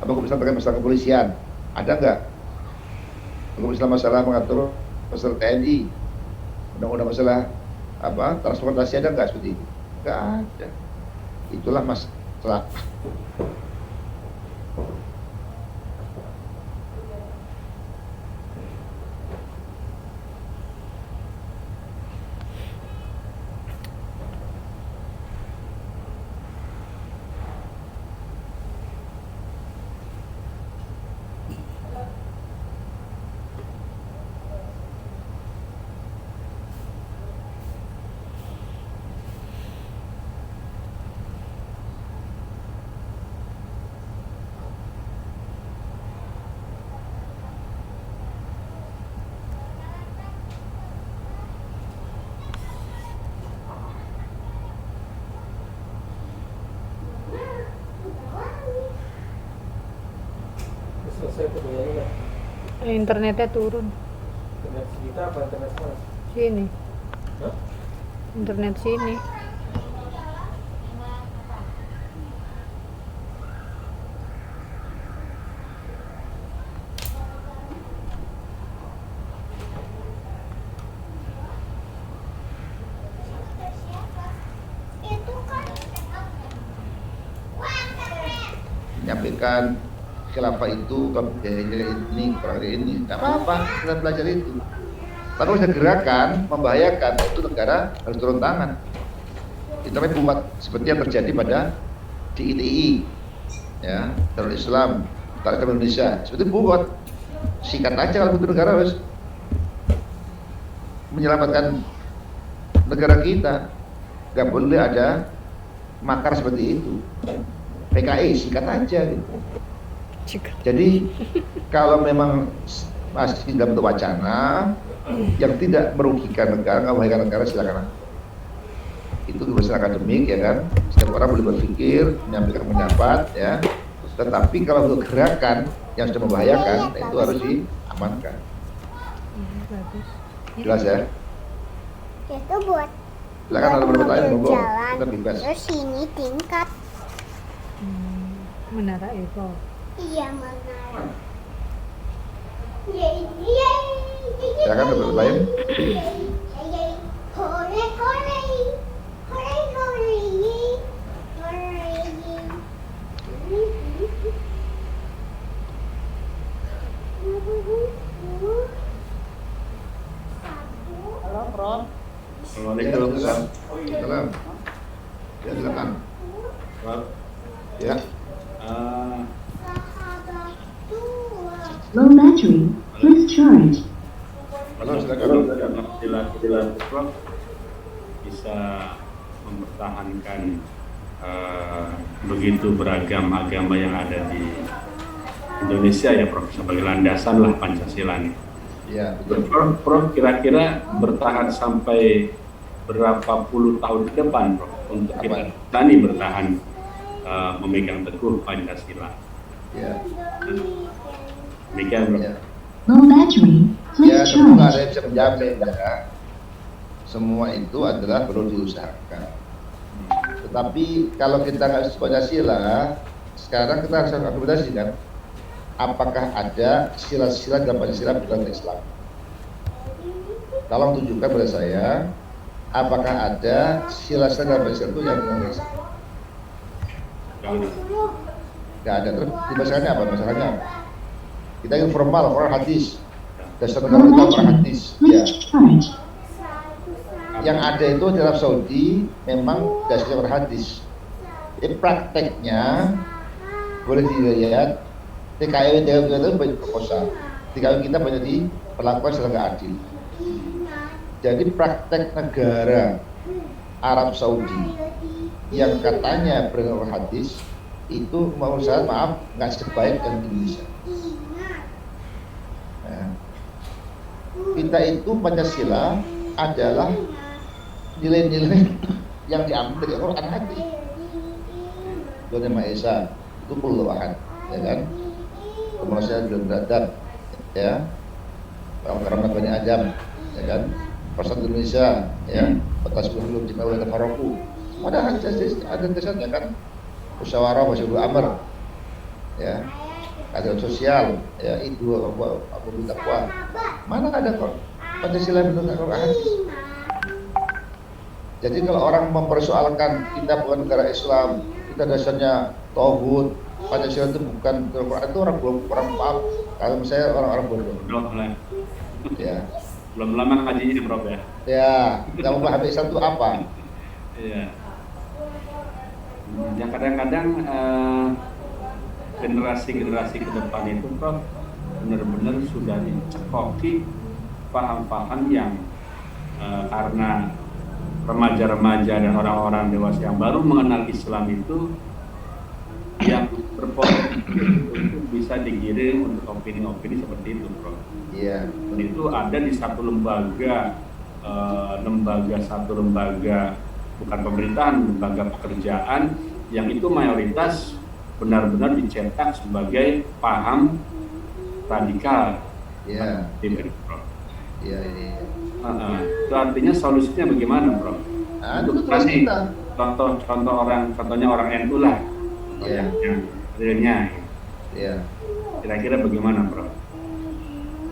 apa hukum Islam terkait masalah kepolisian? Ada nggak? Hukum Islam masalah mengatur masalah TNI, undang-undang masalah transportasi, ada nggak seperti itu? Nggak ada. Itulah masalah. Internetnya turun. Internet kita apa internet mana? Sini. Hah? Internet sini. Menyampaikan khilafah itu, kalau ini, kalau ini, nggak apa-apa, kita belajar itu. Tapi ada gerakan membahayakan, itu negara harus turun tangan. Kita buat seperti yang terjadi pada DITI, ya, teroris Islam, Taliban Indonesia. Seperti buat sikat aja kalau itu negara harus menyelamatkan negara kita. Nggak boleh ada makar seperti itu. PKI sikat aja gitu. Jadi kalau memang masih dalam bentuk wacana yang tidak merugikan negara, nggak membahayakan negara, silakan. Itu kebebasan akademik, ya kan. Setiap orang boleh berpikir, menyampaikan pendapat, ya. Tetapi kalau untuk gerakan yang sudah membahayakan, itu harus diamankan. Jelas ya? Itu buat silakan kalau bertanya, monggo, kita bebas. Terus ini tingkat. Menara Eiffel. Iya, menara. Silakan Bapak lain. Hore, hore. Hore, hore. Hore. Halo, Prof. Assalamualaikum. Salam. Ya, silakan. Prof. Ya. Low battery. Please charge. Halo, silakan. Istilah Prof bisa mempertahankan begitu beragam agama yang ada di Indonesia ya Prof, sebagai landasan lah Pancasila. Ya, Prof kira-kira bertahan sampai berapa puluh tahun ke depan Prof untuk kita tani bertahan memegang teguh Pancasila. Ya. Demikian Prof. Ya. Low battery. Ya, Please tentu nggak charge. ada yang bisa menjamin ya. Semua itu adalah perlu diusahakan. Tetapi kalau kita nggak bisa Pancasila, sekarang kita harus argumentasi kan, apakah ada sila-sila dalam Pancasila bukan Islam? Tolong tunjukkan pada saya, apakah ada sila-sila dalam Pancasila itu yang bukan Islam? Nggak ada. Terus masalahnya apa? Masalahnya apa? Kita ingin formal, Quran hadis. Dasar negara kita Quran hadis. Ya. Yang ada itu di Arab Saudi memang dasarnya Quran hadis. Jadi prakteknya boleh dilihat TKW itu banyak perkosa, TKW kita banyak diperlakukan secara nggak adil. Jadi praktek negara Arab Saudi yang katanya bernama hadis itu mau saya maaf nggak sebaik yang di Indonesia. Nah, kita itu Pancasila adalah nilai-nilai yang diambil dari Quran hadis. Tuhan Maha Esa itu puluhan, ya kan? Kemanusiaan dan beradab, ya. Karena Bani Adam, ya kan? Persatuan Indonesia, ya. Batas belum jika oleh Tafaroku. Ada dasarnya kan? Musyawarah masyarakat amr, ya. Keadilan sosial, ya. Itu apa takwa. Mana ada kok Pancasila bentuk Quran hadis? Jadi kalau orang mempersoalkan kita bukan negara Islam, kita dasarnya tauhid, Pancasila itu bukan Quran, itu orang paham. Kalau misalnya orang-orang bodoh. Ya. Belum lama ngajinya Prof ya. Ya, nggak memahami Islam itu apa? Iya. Yang kadang-kadang generasi-generasi ke depan itu Prof benar-benar sudah dicekoki paham-paham yang karena remaja-remaja dan orang-orang dewasa yang baru mengenal Islam itu yang berpotensi untuk bisa digiring untuk opini-opini seperti itu, Prof. Iya. Dan itu ada di satu lembaga bukan pemerintahan, lembaga pekerjaan yang itu mayoritas benar-benar dicetak sebagai paham radikal. Iya. Prof. Iya, iya. Itu artinya solusinya bagaimana, Prof? Untuk kasih contohnya orang NU lah, yang realnya. Iya. Kira-kira bagaimana, Prof?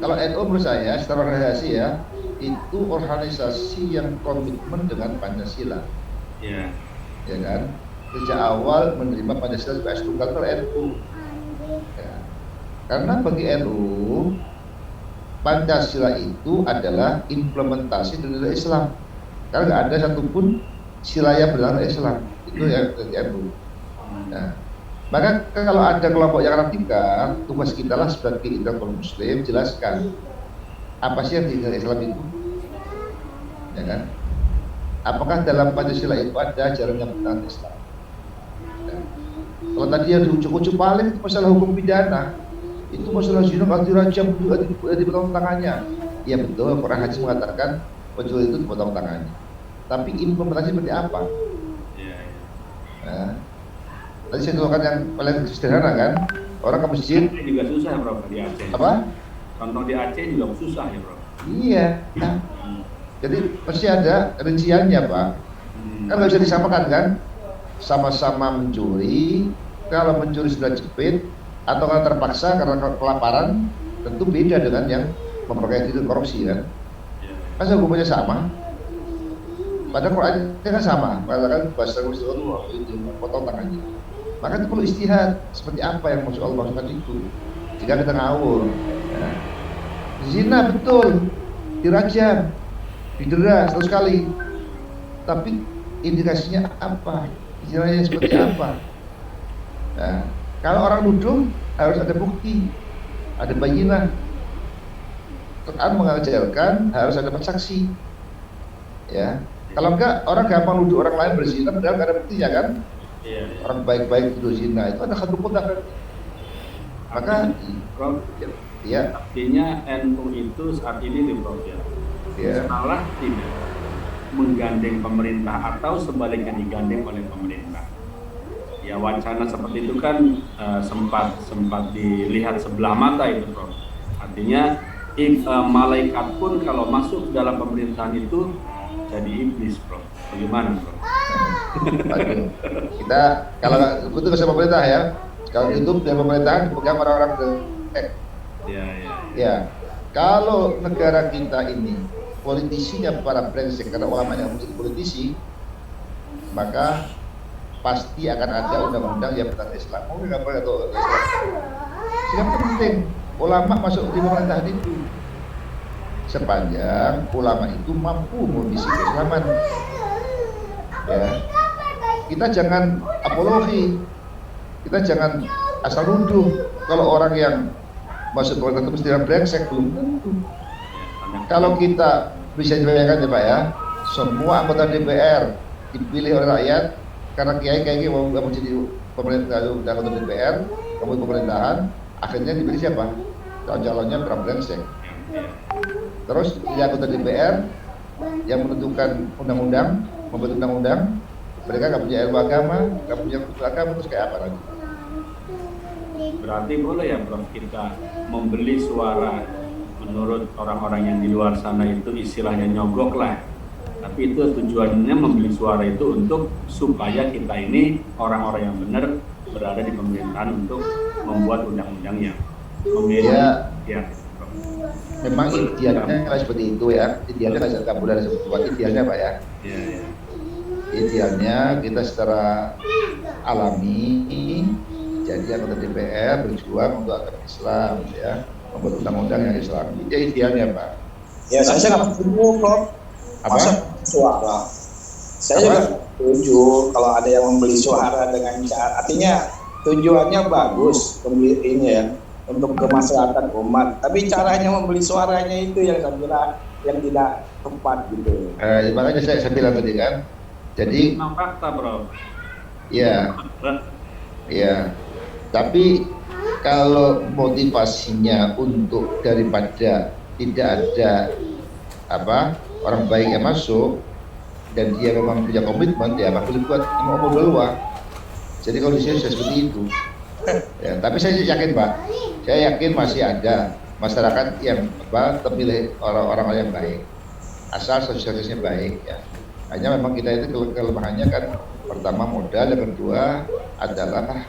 Kalau NU menurut saya secara organisasi ya, itu organisasi yang komitmen dengan Pancasila. Iya. Ya kan? Sejak awal menerima Pancasila sebagai tunggal NU. Ya. Karena bagi NU Pancasila itu adalah implementasi dari Islam. Karena nggak ada satupun sila yang berdasarkan Islam. Itu yang dari NU. Nah, maka kalau ada kelompok yang radikal, tugas kita lah sebagai intelektual Muslim jelaskan apa sih yang diingat Islam itu, ya kan? Apakah dalam Pancasila itu ada ajaran yang berdasarkan Islam? Nah, kalau tadi yang diujuk-ujuk paling itu masalah hukum pidana. Itu masalah zina kalau dirajam dipotong tangannya. Ya betul, Quran hadis mengatakan pencuri itu dipotong tangannya. Tapi implementasi seperti apa? Nah, tadi saya contohkan yang paling sederhana kan, orang ke masjid juga susah, Prof, di Aceh. Apa? Contoh di Aceh juga susah ya, Prof. Iya. Nah, jadi pasti ada rinciannya, Pak. Kan nggak bisa disamakan kan? Sama-sama mencuri, kalau mencuri sudah jepit atau kalau terpaksa karena kelaparan, tentu beda dengan yang memakai itu korupsi kan. Masa hukumnya sama? Padahal Qurannya kan sama, mengatakan bahasa Rasulullah itu potong tangannya. Maka itu perlu istihad seperti apa yang maksud Allah maksudkan itu. Jika kita ngawur, ya. Zina betul, dirajam, didera 100 kali. Tapi indikasinya apa? Zinanya seperti apa? Nah, kalau orang nuduh harus ada bukti, ada bayinah. Quran mengajarkan harus ada saksi. Ya. Kalau enggak, orang gampang nuduh orang lain berzina padahal nggak ada buktinya kan? Iya. Orang baik-baik nuduh zina itu ada satu pun kan? Maka, ya. Artinya NU itu saat ini di Prof ya. Salah tidak menggandeng pemerintah atau sebaliknya digandeng oleh pemerintah. Ya wacana seperti itu kan sempat dilihat sebelah mata itu Prof. Artinya malaikat pun kalau masuk dalam pemerintahan itu jadi iblis, Prof. Bagaimana, Prof? Kita kalau itu ke pemerintah ya. Kalau itu dari pemerintahan bukan orang-orang Ya. Kalau negara kita ini politisinya para brengsek karena ulama yang menjadi politisi, maka pasti akan ada undang-undang yang berkaitan Islam. Mungkin nggak boleh atau Islam. Yang penting ulama masuk di pemerintahan itu. Sepanjang ulama itu mampu mengisi keislaman. Ya. Kita jangan apologi. Kita jangan asal nuduh kalau orang yang masuk pemerintahan itu mesti brengsek, belum tentu. Kalau kita bisa dibayangkan ya Pak ya, semua anggota DPR dipilih oleh rakyat karena kiai mau jadi pemerintah anggota DPR, kemudian pemerintahan, akhirnya dipilih siapa? Calon-calonnya brengsek. Terus di anggota DPR yang menentukan undang-undang, membuat undang-undang, mereka nggak punya ilmu agama, nggak punya kultur agama, terus kayak apa lagi? Berarti boleh ya Prof kita membeli suara menurut orang-orang yang di luar sana itu istilahnya nyogok lah. Tapi itu tujuannya membeli suara itu untuk supaya kita ini orang-orang yang benar berada di pemerintahan untuk membuat undang-undangnya. Ya. Memang idealnya seperti itu ya. Idealnya nggak boleh seperti idealnya Pak ya. Idealnya kita secara alami jadi anggota DPR berjuang untuk agama Islam ya, membuat undang-undang yang Islam. Itu idealnya Pak. Ya saya nggak setuju Prof. Masa suara. Saya juga setuju kalau ada yang membeli suara dengan cara, artinya tujuannya bagus pembeli ini ya untuk kemaslahatan umat. Tapi caranya membeli suaranya itu yang saya kira yang tidak tepat gitu. Makanya saya bilang tadi kan. Jadi fakta Bro. Iya. Iya. Tapi kalau motivasinya untuk daripada tidak ada orang baik yang masuk dan dia memang punya komitmen, ya boleh buat mau dulu. Jadi kalau di sini seperti itu. Ya, tapi saya yakin Pak, saya yakin masih ada masyarakat yang terpilih orang-orang yang baik, asal sosialisasinya baik ya. Hanya memang kita itu kelemahannya kan pertama modal, yang kedua adalah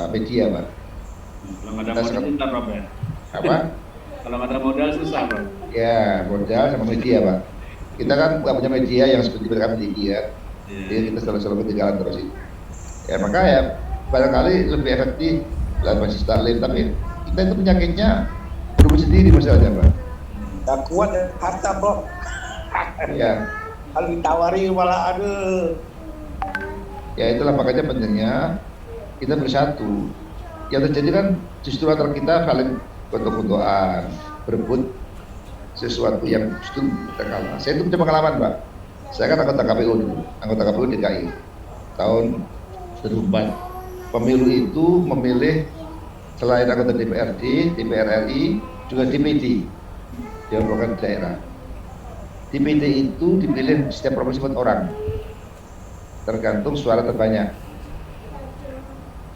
media Pak. Kalau nggak ada modal susah Pak ya? Apa? Kalau nggak ada modal susah Pak. Ya modal sama media Pak. Kita kan nggak punya media yang seperti mereka media. Jadi kita selalu ketinggalan terus itu. Ya maka ya barangkali lebih efektif dalam basis taklim, tapi kita itu penyakitnya berubah sendiri masalahnya Pak. Tak kuat harta Bro. Ya. Kalau ditawari malah aduh. Ya itulah makanya pentingnya kita bersatu. Yang terjadi kan justru antara kita saling gontok-gontokan, berebut sesuatu yang justru kita kalah. Saya itu punya pengalaman Pak. Saya kan anggota KPU dulu, anggota KPU DKI tahun 2004. Pemilu itu memilih selain anggota DPRD, DPR RI, juga DPD, Dewan Perwakilan Daerah. DPD itu dipilih setiap provinsi 4 orang, tergantung suara terbanyak.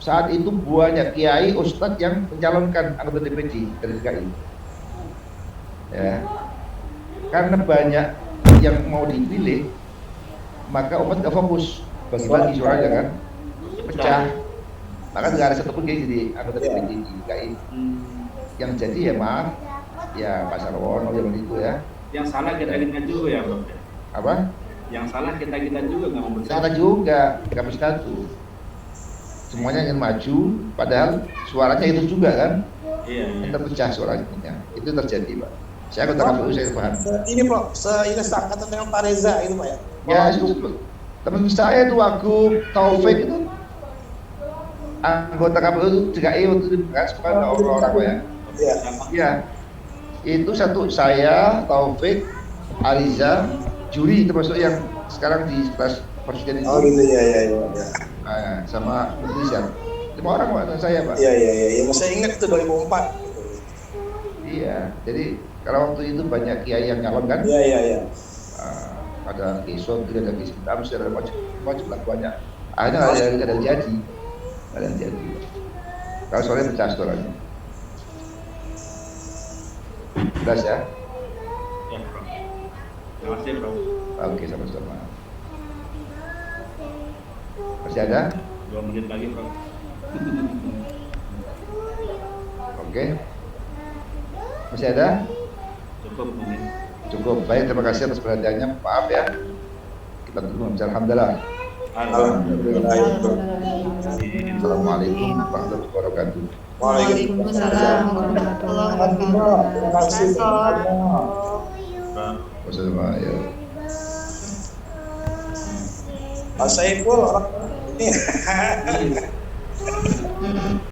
Saat itu banyak kiai, ustadz yang mencalonkan anggota DPD dari DKI. Ya, karena banyak yang mau dipilih, maka umat gak fokus bagi-bagi suaranya kan, pecah. Maka nggak ada satupun kiai jadi anggota DPD DKI. Yang jadi ya maaf, ya Pak Sarwono yang itu ya. Yang salah kita juga ya, Bro. Apa? Yang salah kita juga nggak mau bersatu. Kita juga nggak bersatu. Semuanya ingin maju, padahal suaranya itu juga kan. Iya. Terpecah suaranya. Itu terjadi, Pak. Saya anggota KPU, saya paham. Ini Prof, ini seangkatan dengan Pak Reza itu Pak ya? Ya, itu teman saya itu Wagub Taufik itu anggota KPU itu DKI waktu itu kan sekarang orang-orang Pak ya. Iya. Iya. Itu satu saya, Taufik, Aliza, Juri termasuk yang sekarang di kelas presiden itu. Oh gitu ya. Nah, sama Indonesia. 5 orang Pak saya Pak. Iya. Saya ingat itu 2004. Iya. Jadi kalau waktu itu banyak kiai yang nyalon kan? Iya. Ada Kisun, ada Kisun, ada macam lah banyak. Akhirnya nggak ada yang jadi. Kalau soalnya pecah suaranya. Jelas ya? Ya, Bro. Terima kasih, Bro. Oke, sama-sama. Masih ada? 2 menit lagi, Bro. Oke. Masih ada? Cukup mungkin. Cukup. Baik, terima kasih atas perhatiannya. Maaf ya. Kita tunggu. Alhamdulillah. Assalamualaikum warahmatullahi wabarakatuh. Waalaikumsalam warahmatullahi wabarakatuh. Terima kasih. Wassalamualaikum. Pak Saiful orang ini.